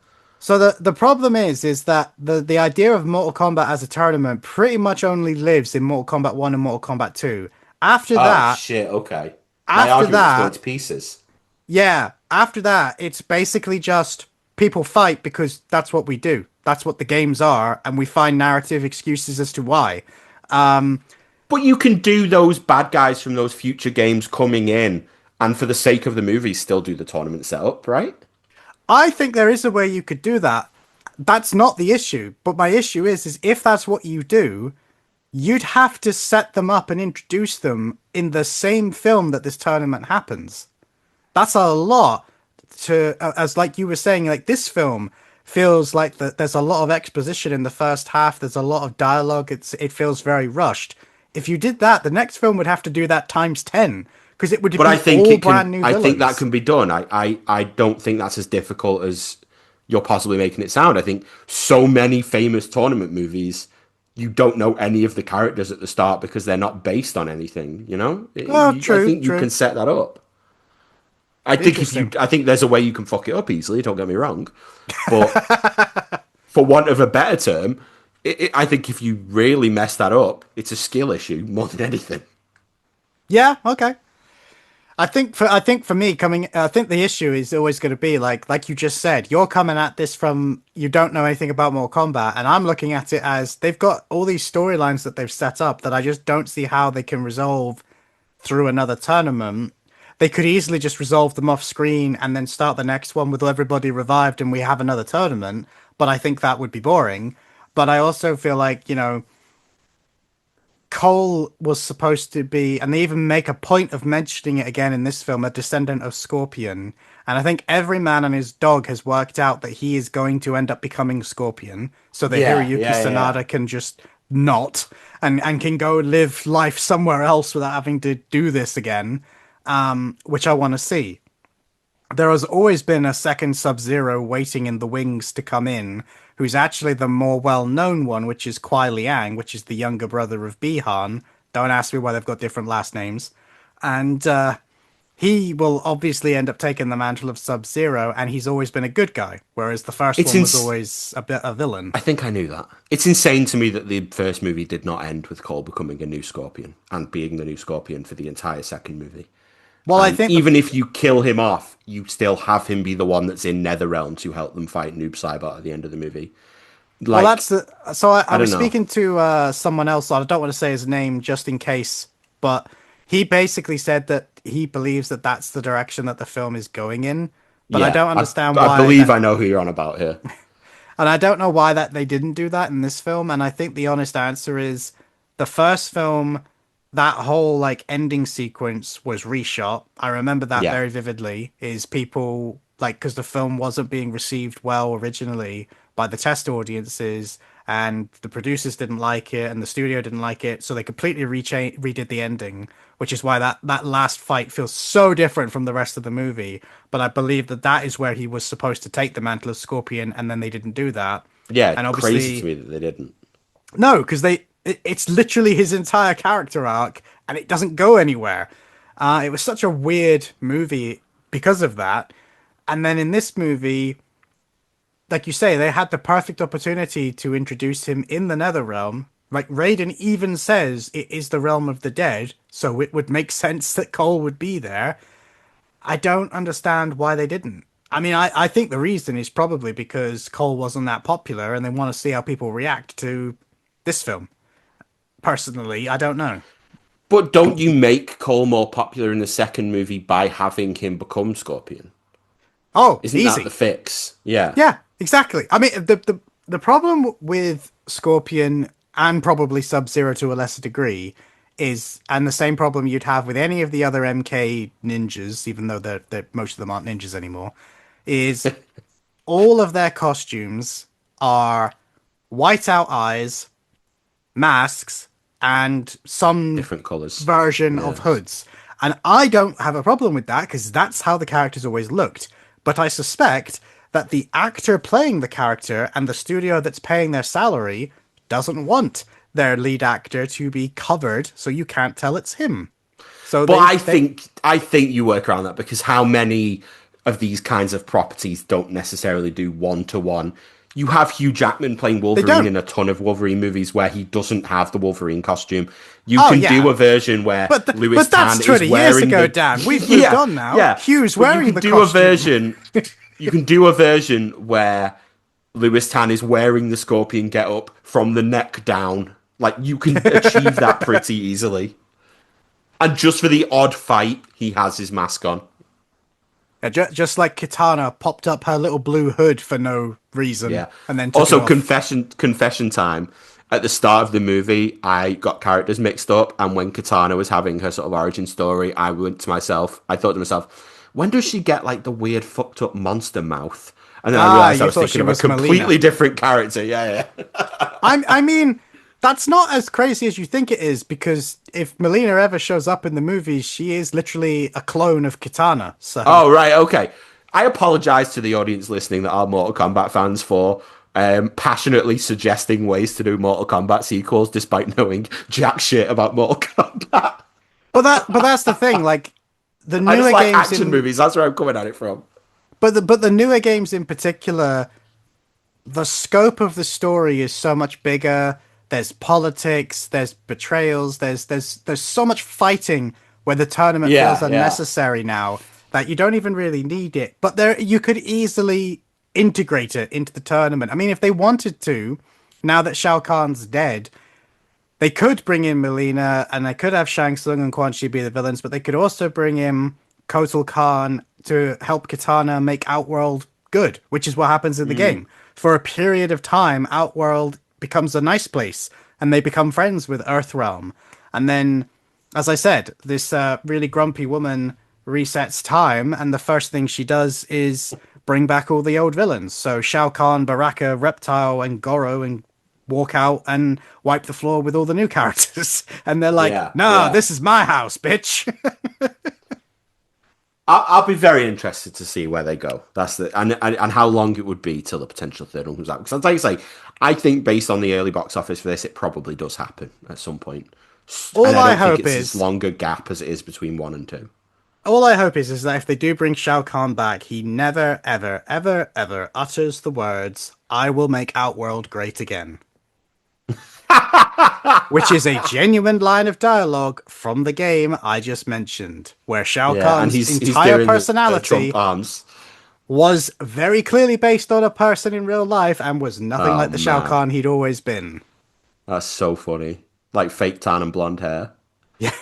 Speaker 2: So the problem is that the idea of Mortal Kombat as a tournament pretty much only lives in Mortal Kombat 1 and Mortal Kombat 2. After that...
Speaker 3: Oh, shit, okay.
Speaker 2: My argument's
Speaker 3: going to pieces.
Speaker 2: Yeah, after that, it's basically just people fight because that's what we do. That's what the games are, and we find narrative excuses as to why.
Speaker 3: But you can do those bad guys from those future games coming in, and for the sake of the movie, still do the tournament setup, right?
Speaker 2: I think there is a way you could do that. That's not the issue. But my issue is if that's what you do, you'd have to set them up and introduce them in the same film that this tournament happens. That's a lot to, as like you were saying, like this film feels like there's a lot of exposition in the first half. There's a lot of dialogue. It feels very rushed. If you did that, the next film would have to do that times 10. Because it would be all brand new villains.
Speaker 3: I think that can be done. I don't think that's as difficult as you're possibly making it sound. I think so many famous tournament movies, you don't know any of the characters at the start because they're not based on anything, you know?
Speaker 2: Oh,
Speaker 3: I think you
Speaker 2: true.
Speaker 3: can set that up.
Speaker 2: Interesting.
Speaker 3: I think there's a way you can fuck it up easily, don't get me wrong. But for want of a better term, I think if you really mess that up, it's a skill issue more than anything.
Speaker 2: Yeah, okay. I think for me I think the issue is always going to be like you just said, you're coming at this from you don't know anything about Mortal Kombat, and I'm looking at it as they've got all these storylines that they've set up that I just don't see how they can resolve through another tournament. They could easily just resolve them off screen and then start the next one with everybody revived and we have another tournament, but I think that would be boring. But I also feel like, Cole was supposed to be, and they even make a point of mentioning it again in this film, a descendant of Scorpion. And I think every man and his dog has worked out that he is going to end up becoming Scorpion, so that Hiroyuki Sanada can just not and can go live life somewhere else without having to do this again, which I want to see. There has always been a second Sub-Zero waiting in the wings to come in, who's actually the more well-known one, which is Kuai Liang, which is the younger brother of Bihan. Don't ask me why they've got different last names. And he will obviously end up taking the mantle of Sub-Zero, and he's always been a good guy, whereas the first one was always a bit a villain.
Speaker 3: I think I knew that. It's insane to me that the first movie did not end with Cole becoming a new Scorpion and being the new Scorpion for the entire second movie.
Speaker 2: Well, I think
Speaker 3: even if you kill him off, you still have him be the one that's in Netherrealm to help them fight Noob Saibot at the end of the movie.
Speaker 2: Well, that's so I was speaking to someone else. I don't want to say his name just in case, but he basically said that he believes that that's the direction that the film is going in. But I don't understand why.
Speaker 3: I believe I know who you're on about here.
Speaker 2: And I don't know why that they didn't do that in this film. And I think the honest answer is the first film, that whole like ending sequence was reshot. I remember that very vividly. Is people like, because the film wasn't being received well originally by the test audiences, and the producers didn't like it, and the studio didn't like it, so they completely redid the ending, which is why that last fight feels so different from the rest of the movie. But I believe that is where he was supposed to take the mantle of Scorpion, and then they didn't do that.
Speaker 3: Yeah,
Speaker 2: and obviously,
Speaker 3: crazy to me that they didn't.
Speaker 2: No, because it's literally his entire character arc, and it doesn't go anywhere. It was such a weird movie because of that. And then in this movie, like you say, they had the perfect opportunity to introduce him in the Netherrealm. Like, Raiden even says it is the realm of the dead, so it would make sense that Cole would be there. I don't understand why they didn't. I mean, I think the reason is probably because Cole wasn't that popular, and they want to see how people react to this film. Personally, I don't know.
Speaker 3: But don't you make Cole more popular in the second movie by having him become Scorpion?
Speaker 2: Oh,
Speaker 3: isn't
Speaker 2: easy.
Speaker 3: That the fix? Yeah.
Speaker 2: Yeah, exactly. I mean, the problem with Scorpion and probably Sub-Zero to a lesser degree is, and the same problem you'd have with any of the other MK ninjas, even though they're most of them aren't ninjas anymore, is all of their costumes are white-out eyes, masks, and some
Speaker 3: different colors
Speaker 2: version of hoods. And I don't have a problem with that because that's how the characters always looked. But I suspect that the actor playing the character and the studio that's paying their salary doesn't want their lead actor to be covered so you can't tell it's him. So,
Speaker 3: but I think you work around that because how many of these kinds of properties don't necessarily do one-to-one? You have Hugh Jackman playing Wolverine in a ton of Wolverine movies where he doesn't have the Wolverine costume. You can do a version where Louis Tan is wearing... But that's 20 years ago,
Speaker 2: Dan. We've moved on now. Yeah. Hugh's wearing the costume.
Speaker 3: You can do a version where Louis Tan is wearing the Scorpion get-up from the neck down. Like, you can achieve that pretty easily. And just for the odd fight, he has his mask on.
Speaker 2: Just like Kitana popped up her little blue hood for no reason. Yeah. And then
Speaker 3: also, confession time. At the start of the movie, I got characters mixed up, and when Kitana was having her sort of origin story, I thought to myself, when does she get like the weird fucked up monster mouth? And then I realized I was thinking of a completely different character. Yeah.
Speaker 2: I mean, that's not as crazy as you think it is, because if Melina ever shows up in the movie, she is literally a clone of Kitana. So.
Speaker 3: Oh, right, okay. I apologize to the audience listening that are Mortal Kombat fans for passionately suggesting ways to do Mortal Kombat sequels despite knowing jack shit about Mortal Kombat.
Speaker 2: But that's the thing. Like the
Speaker 3: I just
Speaker 2: newer
Speaker 3: like
Speaker 2: games
Speaker 3: action
Speaker 2: in,
Speaker 3: movies. That's where I'm coming at it from.
Speaker 2: but the newer games in particular, the scope of the story is so much bigger. There's politics, there's betrayals, there's so much fighting where the tournament feels
Speaker 3: Yeah, yeah.
Speaker 2: unnecessary now that you don't even really need it. But there you could easily integrate it into the tournament. I mean, if they wanted to, now that Shao Kahn's dead, they could bring in Melina and they could have Shang Tsung and Quan Chi be the villains, but they could also bring in Kotal Khan to help Kitana make Outworld good, which is what happens in the game. For a period of time, Outworld becomes a nice place and they become friends with Earthrealm. And then, as I said, this really grumpy woman resets time, and the first thing she does is bring back all the old villains. So Shao Kahn, Baraka, Reptile, and Goro, and walk out and wipe the floor with all the new characters. And they're like,
Speaker 3: Yeah,
Speaker 2: "Nah,
Speaker 3: yeah.
Speaker 2: this is my house, bitch."
Speaker 3: I'll be very interested to see where they go. That's the and how long it would be till the potential third one comes out. Because like I say, I think based on the early box office for this, it probably does happen at some point.
Speaker 2: All
Speaker 3: And
Speaker 2: I
Speaker 3: don't think
Speaker 2: hope
Speaker 3: it's
Speaker 2: is
Speaker 3: as long a gap as it is between 1 and 2.
Speaker 2: All I hope is that if they do bring Shao Kahn back, he never, ever, ever, ever utters the words, "I will make Outworld great again." Which is a genuine line of dialogue from the game I just mentioned, where Shao
Speaker 3: Yeah, and
Speaker 2: Kahn's
Speaker 3: he's
Speaker 2: entire
Speaker 3: doing the
Speaker 2: personality
Speaker 3: Trump arms.
Speaker 2: was very clearly based on a person in real life and was nothing
Speaker 3: Oh
Speaker 2: like the Shao
Speaker 3: man,
Speaker 2: Kahn he'd always been.
Speaker 3: that's so funny. Like fake tan and blonde hair.
Speaker 2: Yeah.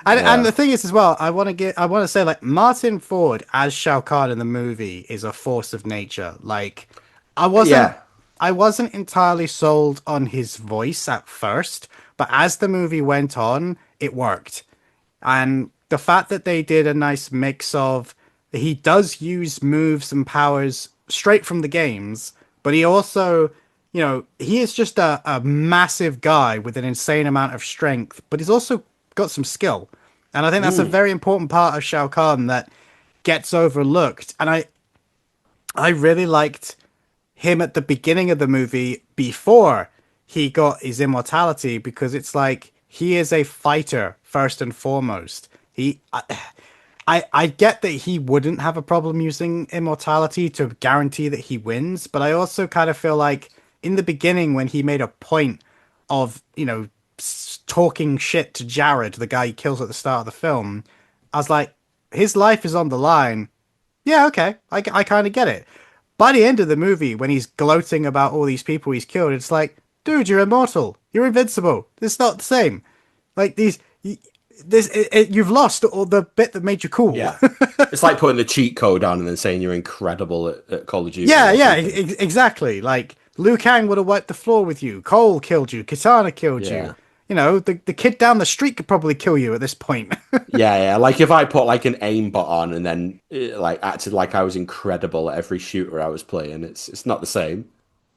Speaker 2: And
Speaker 3: Yeah,
Speaker 2: the thing is as well, I want to say like Martyn Ford as Shao Kahn in the movie is a force of nature. Like I wasn't
Speaker 3: yeah,
Speaker 2: I wasn't entirely sold on his voice at first, but as the movie went on, it worked. And the fact that they did a nice mix of he does use moves and powers straight from the games, but he also, he is just a massive guy with an insane amount of strength, but he's also got some skill. And I think that's a very important part of Shao Kahn that gets overlooked. And I really liked him at the beginning of the movie before he got his immortality, because it's like he is a fighter first and foremost. I get that he wouldn't have a problem using immortality to guarantee that he wins, but I also kind of feel like in the beginning when he made a point of, talking shit to Jared, the guy he kills at the start of the film, I was like, his life is on the line. Yeah, okay, I kind of get it. By the end of the movie, when he's gloating about all these people he's killed, it's like, dude, you're immortal. You're invincible. It's not the same. Like you've lost all the bit that made you cool.
Speaker 3: yeah. It's like putting the cheat code on and then saying you're incredible at Call of Duty.
Speaker 2: Yeah, exactly. Like Liu Kang would have wiped the floor with you. Cole killed you. Kitana killed
Speaker 3: Yeah.
Speaker 2: you. The kid down the street could probably kill you at this point.
Speaker 3: Yeah. Like if I put like an aimbot on and then like acted like I was incredible at every shooter I was playing, it's not the same.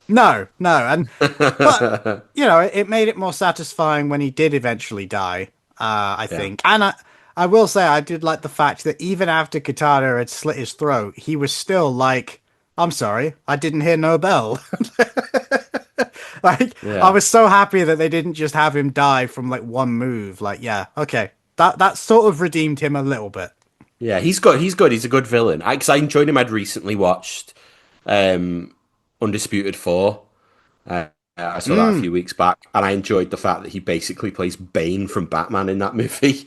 Speaker 2: No, and but it made it more satisfying when he did eventually die. I think, and I will say I did like the fact that even after Kitana had slit his throat, he was still like, "I'm sorry, I didn't hear no bell." Like
Speaker 3: Yeah.
Speaker 2: I was so happy that they didn't just have him die from like one move. Like, yeah, okay, that sort of redeemed him a little bit.
Speaker 3: Yeah, he's good. He's good. He's a good villain. Because I enjoyed him. I'd recently watched Undisputed 4. I saw that a few weeks back, and I enjoyed the fact that he basically plays Bane from Batman in that movie,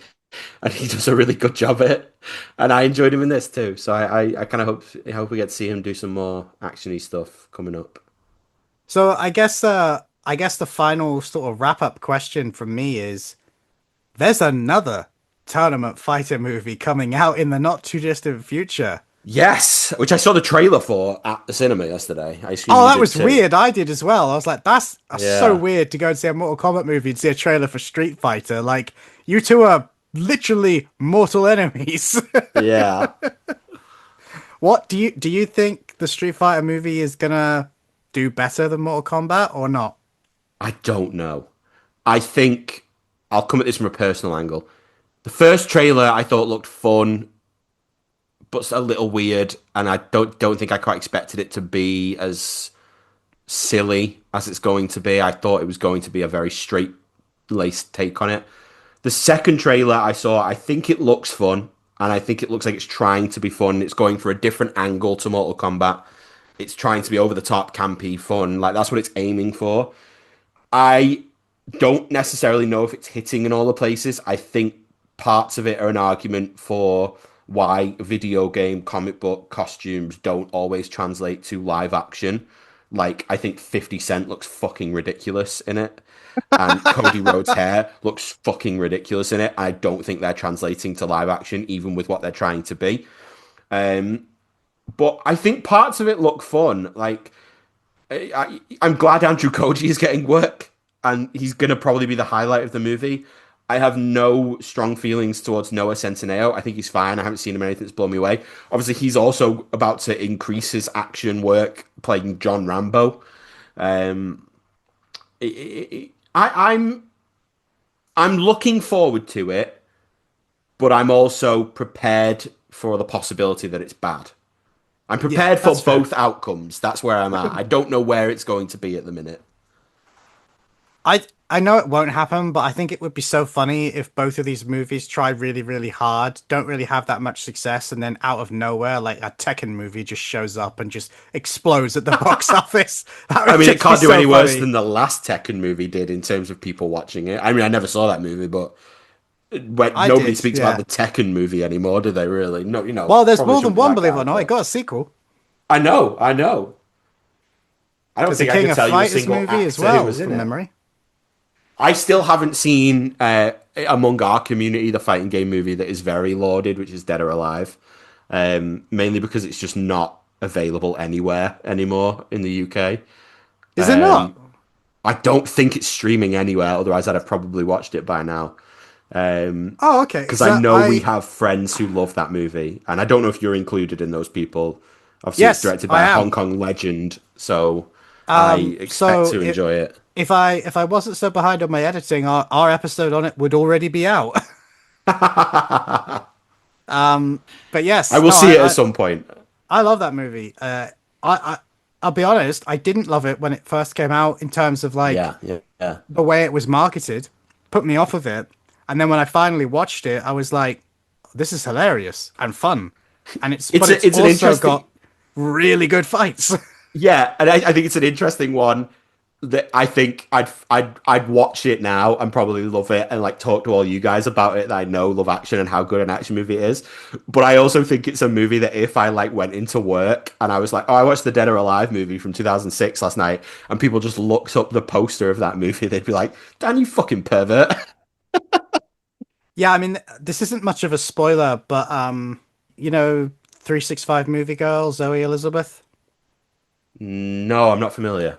Speaker 3: and he does a really good job at it. And I enjoyed him in this too. So I kind of hope we get to see him do some more actiony stuff coming up.
Speaker 2: So I guess the final sort of wrap up question from me is: there's another tournament fighter movie coming out in the not too distant future.
Speaker 3: Yes, which I saw the trailer for at the cinema yesterday. I assume
Speaker 2: Oh,
Speaker 3: you
Speaker 2: that
Speaker 3: did
Speaker 2: was
Speaker 3: too.
Speaker 2: weird. I did as well. I was like, that's
Speaker 3: Yeah.
Speaker 2: so weird to go and see a Mortal Kombat movie and see a trailer for Street Fighter. Like, you two are literally mortal enemies.
Speaker 3: Yeah.
Speaker 2: What do you think the Street Fighter movie is gonna do better than Mortal Kombat or not?
Speaker 3: I don't know. I think I'll come at this from a personal angle. The first trailer I thought looked fun, but a little weird, and I don't think I quite expected it to be as silly as it's going to be. I thought it was going to be a very straight-laced take on it. The second trailer I saw, I think it looks fun, and I think it looks like it's trying to be fun. It's going for a different angle to Mortal Kombat. It's trying to be over the top, campy, fun. Like, that's what it's aiming for. I don't necessarily know if it's hitting in all the places. I think parts of it are an argument for why video game comic book costumes don't always translate to live action. Like, I think 50 Cent looks fucking ridiculous in it. And Cody Rhodes' hair looks fucking ridiculous in it. I don't think they're translating to live action, even with what they're trying to be. But I think parts of it look fun. Like, I'm glad Andrew Koji is getting work, and he's going to probably be the highlight of the movie. I have no strong feelings towards Noah Centineo. I think he's fine. I haven't seen him in anything that's blown me away. Obviously, he's also about to increase his action work playing John Rambo. I'm looking forward to it, but I'm also prepared for the possibility that it's bad. I'm prepared for both outcomes. That's where I'm at. I don't know where it's going to be at the minute.
Speaker 2: I know it won't happen, but I think it would be so funny if both of these movies try really, really hard, don't really have that much success, and then out of nowhere, like a Tekken movie just shows up and just explodes at the box office.
Speaker 3: I mean, it can't do any worse than the last Tekken movie did in terms of people watching it. I mean, I never saw that movie, but nobody speaks about the Tekken movie anymore, do they? Really? No, you know.
Speaker 2: Well, there's more than one, believe it or not. It got a sequel.
Speaker 3: I know. I don't think I can tell you a single
Speaker 2: movie as well, from memory.
Speaker 3: I still haven't seen among our community the fighting game movie that is very lauded, which is Dead or Alive, mainly because it's just not available anywhere anymore in the UK.
Speaker 2: Is it not?
Speaker 3: I don't think it's streaming anywhere. Otherwise, I'd have probably watched it by now.
Speaker 2: Okay.
Speaker 3: Because I know we have friends who love that movie, and I don't know if you're included in those people. Obviously, it's directed by a Hong Kong legend, so I expect to enjoy it.
Speaker 2: If I wasn't so behind on my editing, our episode on it would already be out. But yes,
Speaker 3: I will see it at some point.
Speaker 2: I love that movie. I'll be honest, I didn't love it when it first came out in terms of like the way it was marketed, put me off of it. And then when I finally watched it, I was like, this is hilarious and fun. And it's also got really good fights.
Speaker 3: Yeah, and I think it's an interesting one that I think I'd watch it now and probably love it and like talk to all you guys about it that I know love action and how good an action movie is. But I also think it's a movie that if I like went into work and I was like, oh, I watched the Dead or Alive movie from 2006 last night, and people just looked up the poster of that movie, they'd be like, Dan, you fucking pervert.
Speaker 2: Yeah, I mean, this isn't much of a spoiler, but 365 movie girl, Zoe Elizabeth?
Speaker 3: No, I'm not familiar.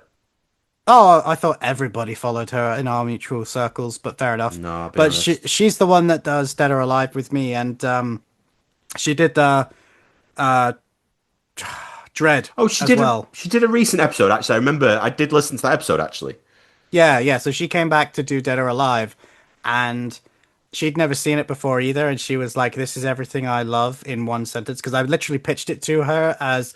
Speaker 2: Oh, I thought everybody followed her in our mutual circles, but fair enough.
Speaker 3: No,
Speaker 2: but she's the one that does Dead or Alive with me, and she did the Dread.
Speaker 3: Oh, she did a recent episode. Actually, I remember I did listen to that episode. Actually,
Speaker 2: yeah. So she came back to do Dead or Alive, and she'd never seen it before either, and she was like, "This is everything I love" in one sentence. Because I literally pitched it to her as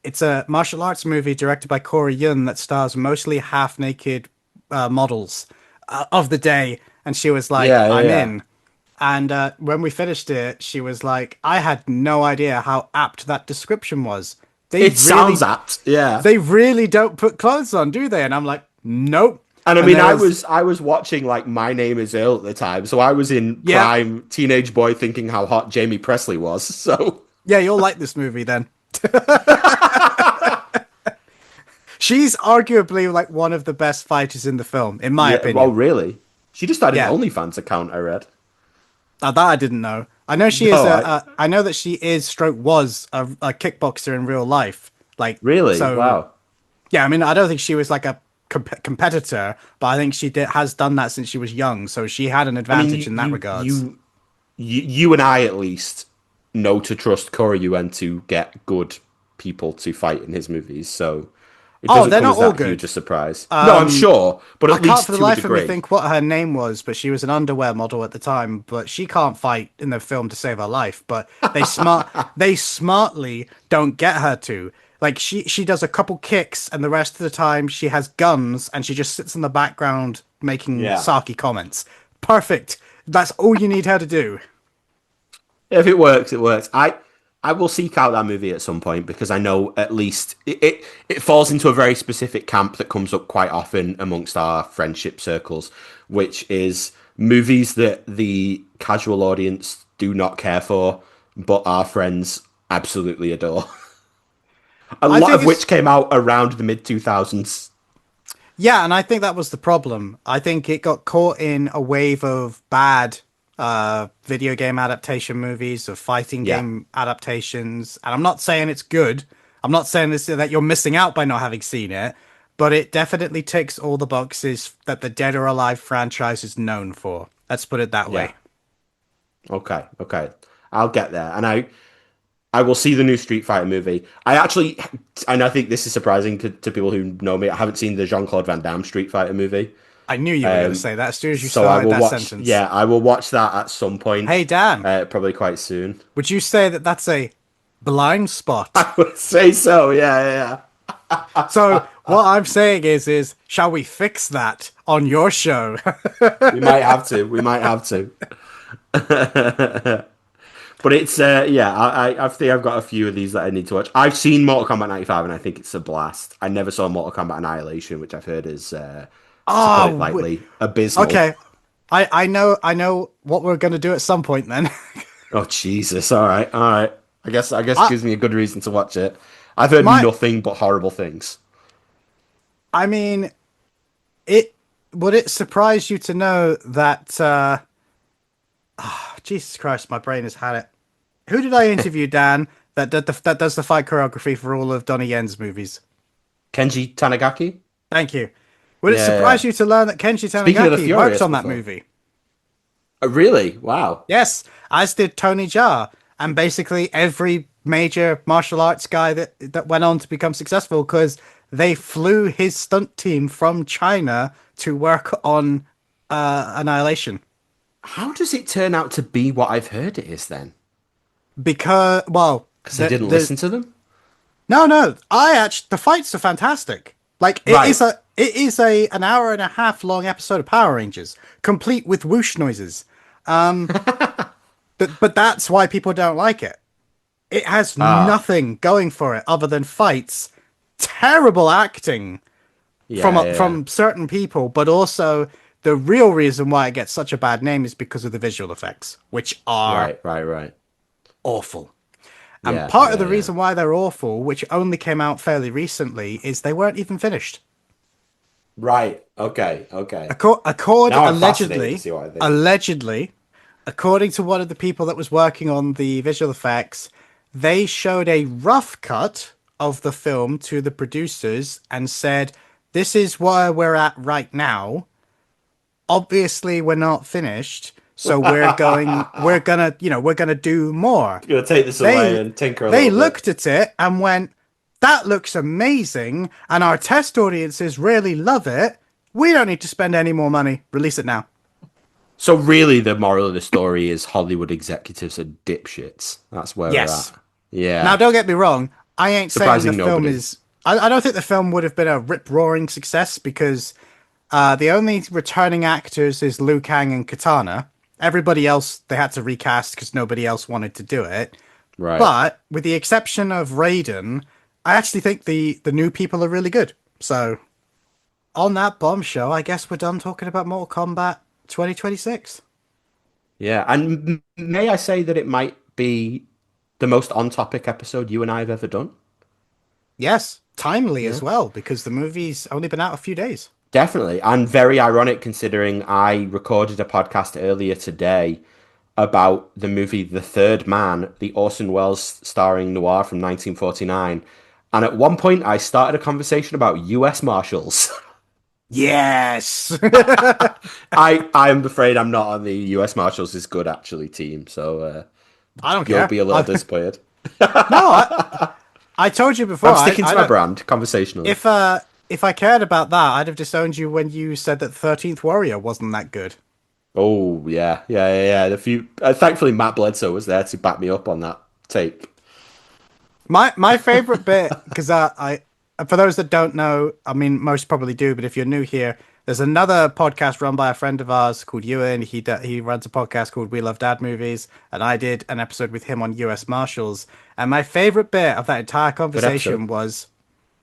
Speaker 2: it's a martial arts movie directed by Corey Yun that stars mostly half-naked models of the day. And she was like, I'm in. And when we finished it, she was like, I had no idea how apt that description was.
Speaker 3: Sounds apt, yeah.
Speaker 2: They really don't put clothes on, do they? And I'm like, nope.
Speaker 3: And I mean, I was watching like My Name Is Earl at the time. So I was in prime teenage boy thinking how hot Jamie Presley was. So
Speaker 2: yeah, you'll like this movie then. She's arguably like one of the best fighters in the film, in my opinion.
Speaker 3: Well, really? She just started an OnlyFans account, I read.
Speaker 2: That I didn't know. I know she is. I know that she was a kickboxer in real life. Like,
Speaker 3: really?
Speaker 2: So,
Speaker 3: wow.
Speaker 2: Yeah, I mean, I don't think she was like a competitor, but I think she has done that since she was young, so she had an advantage in that regard.
Speaker 3: You and I, at least, know to trust Corey Yuen to get good people to fight in his movies, so it doesn't
Speaker 2: they're
Speaker 3: come
Speaker 2: not
Speaker 3: as
Speaker 2: all
Speaker 3: that
Speaker 2: good.
Speaker 3: Huge a surprise. No, I'm sure, but at least
Speaker 2: I can't for the
Speaker 3: to a
Speaker 2: life of
Speaker 3: degree.
Speaker 2: me think what her name was, but she was an underwear model at the time. But she can't fight in the film to save her life. But they smartly don't get her to. Like she does a couple kicks, and the rest of the time she has guns, and she just sits in the background making
Speaker 3: Yeah.
Speaker 2: sarky comments. Perfect. That's all you need her to do.
Speaker 3: If it works, it works. I will seek out that movie at some point because I know at least it falls into a very specific camp that comes up quite often amongst our friendship circles, which is movies that the casual audience do not care for, but our friends absolutely adore. A lot of which came out around the mid-2000s.
Speaker 2: Yeah, and I think that was the problem. I think it got caught in a wave of bad video game adaptation movies, of fighting game adaptations. And I'm not saying it's good. I'm not saying this that you're missing out by not having seen it, but it definitely ticks all the boxes that the Dead or Alive franchise is known for. Let's put it that way.
Speaker 3: Okay. I'll get there. And I will see the new Street Fighter movie. And I think this is surprising to people who know me, I haven't seen the Jean-Claude Van Damme Street Fighter movie.
Speaker 2: I knew you were going to say that as soon as you started that sentence.
Speaker 3: Yeah, I will watch that at some point.
Speaker 2: Hey, Dan.
Speaker 3: Probably quite soon.
Speaker 2: Would you say that that's a blind spot?
Speaker 3: I would say so, yeah.
Speaker 2: So what I'm saying is, shall we fix that on your show?
Speaker 3: We might have to. But it's, I think I've got a few of these that I need to watch. I've seen Mortal Kombat 95 and I think it's a blast. I never saw Mortal Kombat Annihilation, which I've heard is... to put it lightly, abysmal.
Speaker 2: Okay, I know what we're going to do at some point then.
Speaker 3: Oh Jesus! All right. I guess it gives me a good reason to watch it. I've heard nothing but horrible things.
Speaker 2: I mean, would it surprise you to know that? Jesus Christ, my brain has had it. Who did I interview, Dan? That does the fight choreography for all of Donnie Yen's movies?
Speaker 3: Kenji Tanigaki.
Speaker 2: Thank you. Would it surprise you to learn that Kenji Tanigaki worked on that movie?
Speaker 3: Really? Wow.
Speaker 2: Yes, as did Tony Jaa, and basically every major martial arts guy that went on to become successful, because they flew his stunt team from China to work on Annihilation.
Speaker 3: How does it turn out to be what I've heard it is then?
Speaker 2: Because
Speaker 3: I didn't listen to them?
Speaker 2: No. The fights are fantastic. Like it is an hour and a half long episode of Power Rangers, complete with whoosh noises. But that's why people don't like it. It has nothing going for it other than fights, terrible acting from certain people, but also the real reason why it gets such a bad name is because of the visual effects, which are
Speaker 3: right.
Speaker 2: awful. And part of the reason why they're awful, which only came out fairly recently, is they weren't even finished.
Speaker 3: Right. Okay.
Speaker 2: Allegedly, according to one of the people that was working on the visual effects, they showed a rough cut of the film to the producers and said, "This is where we're at right now. Obviously, we're not finished." So we're gonna do more.
Speaker 3: You're gonna take this away and tinker a little bit.
Speaker 2: They looked at it and went, "That looks amazing, and our test audiences really love it. We don't need to spend any more money. Release it now."
Speaker 3: So really, the moral of the story is Hollywood executives are dipshits. That's where we're at. Yeah.
Speaker 2: Now, don't get me wrong. I ain't saying the film is... I don't think the film would have been a rip-roaring success because the only returning actors is Liu Kang and Katana. Everybody else, they had to recast because nobody else wanted to do it.
Speaker 3: Right.
Speaker 2: But with the exception of Raiden, I actually think the new people are really good. So on that bombshell, I guess we're done talking about Mortal Kombat 2026.
Speaker 3: Yeah, and may I say that it might be the most on-topic episode you and I have ever done?
Speaker 2: Yes, timely as well, because the movie's only been out a few days.
Speaker 3: Definitely, and very ironic considering I recorded a podcast earlier today about the movie The Third Man, the Orson Welles starring noir from 1949. And at one point, I started a conversation about U.S. Marshals.
Speaker 2: Yes!
Speaker 3: I'm afraid I'm not on the U.S. Marshals is good, actually, team. So
Speaker 2: I don't care.
Speaker 3: You'll be a little disappointed.
Speaker 2: No, I told you before.
Speaker 3: I'm sticking to my brand, conversationally.
Speaker 2: If I cared about that, I'd have disowned you when you said that 13th Warrior wasn't that good.
Speaker 3: Oh, yeah. Thankfully, Matt Bledsoe was there to back me up on that take.
Speaker 2: My favorite bit, because I for those that don't know, I mean most probably do, but if you're new here, there's another podcast run by a friend of ours called Ewan. He runs a podcast called We Love Dad Movies, and I did an episode with him on U.S. Marshals. And my favorite bit of that entire
Speaker 3: Good episode.
Speaker 2: conversation was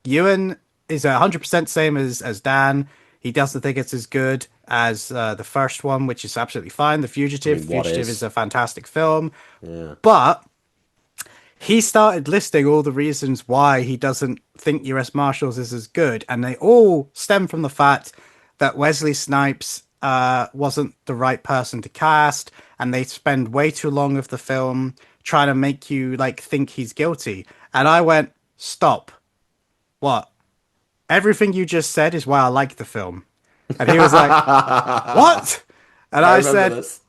Speaker 2: Ewan is 100% same as Dan. He doesn't think it's as good as the first one, which is absolutely fine. The Fugitive.
Speaker 3: I mean, what
Speaker 2: Fugitive
Speaker 3: is?
Speaker 2: is a fantastic film,
Speaker 3: Yeah.
Speaker 2: but he started listing all the reasons why he doesn't think US Marshals is as good, and they all stem from the fact that Wesley Snipes wasn't the right person to cast, and they spend way too long of the film trying to make you like think he's guilty. And I went, stop. What? Everything you just said is why I like the film. And he was like, what? And I said,
Speaker 3: this.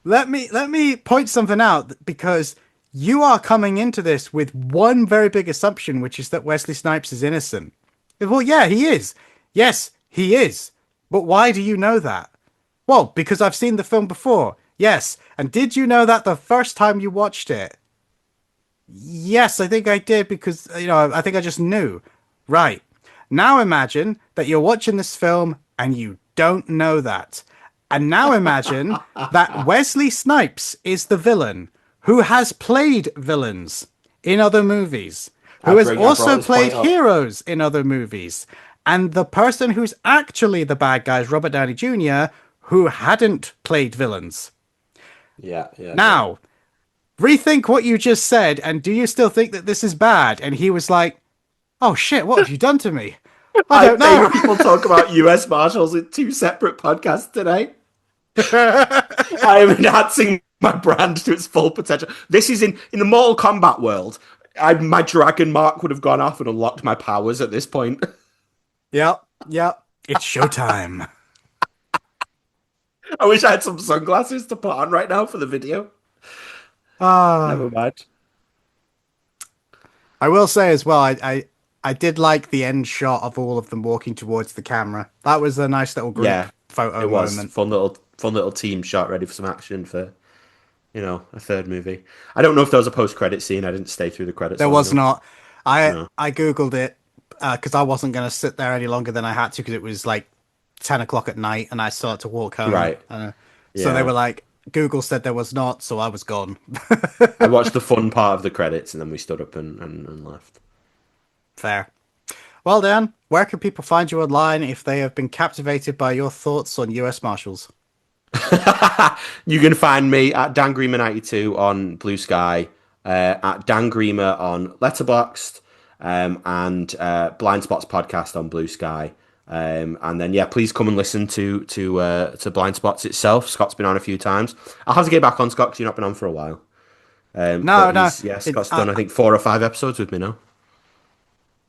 Speaker 2: let me point something out, because you are coming into this with one very big assumption, which is that Wesley Snipes is innocent. Well, yeah, he is. Yes, he is. But why do you know that? Well, because I've seen the film before. Yes. And did you know that the first time you watched it? Yes, I think I did, because, I think I just knew. Right. Now imagine that you're watching this film and you don't know that. And now imagine that Wesley Snipes is the villain who has played villains in other movies, who has also played heroes in other movies. And the person who's actually the bad guy is Robert Downey Jr., who hadn't played villains.
Speaker 3: Yeah.
Speaker 2: Now, rethink what you just said, and do you still think that this is bad? And he was like, oh shit, what have you done to me? I don't know.
Speaker 3: People talk about US Marshals in 2 separate podcasts today. I am enhancing my brand to its full potential. This is in the Mortal Kombat world. My dragon mark would have gone off and unlocked my powers at this point.
Speaker 2: Yep. It's showtime.
Speaker 3: I wish I had some sunglasses to put on right now for the video. Never mind.
Speaker 2: I will say as well, I did like the end shot of all of them walking towards the camera. That was a nice little group photo
Speaker 3: it was
Speaker 2: moment.
Speaker 3: Fun little team shot ready for some action for, a third movie. I don't know if there was a post-credit scene. I didn't stay through the credits.
Speaker 2: There was not. I Googled it because I wasn't going to sit there any longer than I had to, because it was like 10 o'clock at night and I started to walk home.
Speaker 3: Right.
Speaker 2: So they were like, Google said there was not, so I was gone.
Speaker 3: I watched the fun part of the credits and then we stood up and left.
Speaker 2: Fair. Well, Dan, where can people find you online if they have been captivated by your thoughts on US Marshals?
Speaker 3: You can find me at Dan Greamer 92 on Blue Sky, at Dan Greamer on Letterboxd, and Blind Spots podcast on Blue Sky. And then please come and listen to Blind Spots itself. Scott's been on a few times. I'll have to get back on, Scott, because you've not been on for a while.
Speaker 2: No.
Speaker 3: Scott's done I think 4 or 5 episodes with me now.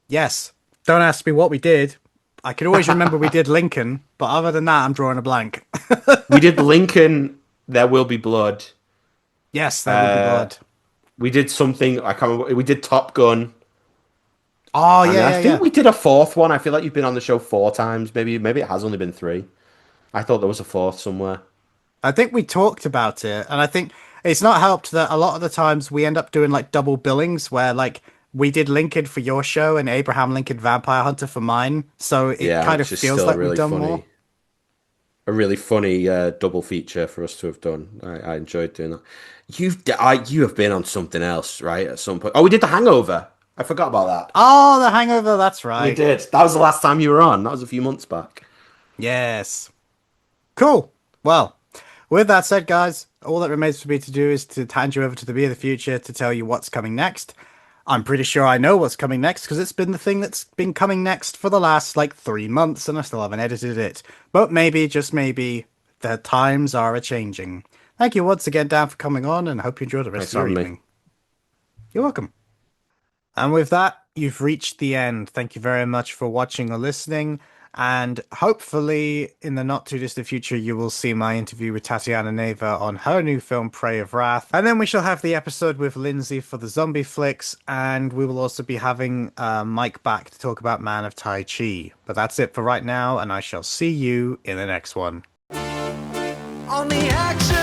Speaker 2: Yes. Don't ask me what we did. I can always remember we did Lincoln, but other than that, I'm drawing a blank.
Speaker 3: We did Lincoln, There Will Be Blood.
Speaker 2: Yes, There Will Be Blood.
Speaker 3: We did something, I can't remember. We did Top Gun.
Speaker 2: Oh,
Speaker 3: and
Speaker 2: yeah,
Speaker 3: I think we did a 4th one. I feel like you've been on the show 4 times. Maybe it has only been 3. I thought there was a 4th somewhere.
Speaker 2: I think we talked about it, and I think it's not helped that a lot of the times we end up doing like double billings where like we did Lincoln for your show and Abraham Lincoln Vampire Hunter for mine. So it kind of feels like we've done more.
Speaker 3: A really funny double feature for us to have done. I enjoyed doing that. You have been on something else, right? At some point. Oh, we did The Hangover. I forgot about that.
Speaker 2: Oh, The Hangover. That's right.
Speaker 3: We did. That was the last time you were on. That was a few months back.
Speaker 2: Yes. Cool. Well, with that said, guys, all that remains for me to do is to hand you over to the Me of the Future to tell you what's coming next. I'm pretty sure I know what's coming next because it's been the thing that's been coming next for the last 3 months and I still haven't edited it. But maybe, just maybe, the times are a-changing. Thank you once again, Dan, for coming on, and I hope you enjoy the rest of your evening. You're welcome. And with that, you've reached the end. Thank you very much for watching or listening. And hopefully, in the not-too-distant future, you will see my interview with Tatiana Neva on her new film, Prey of Wrath. And then we shall have the episode with Lindsay for the zombie flicks. And we will also be having Mike back to talk about Man of Tai Chi. But that's it for right now, and I shall see you in the next one.
Speaker 1: On the action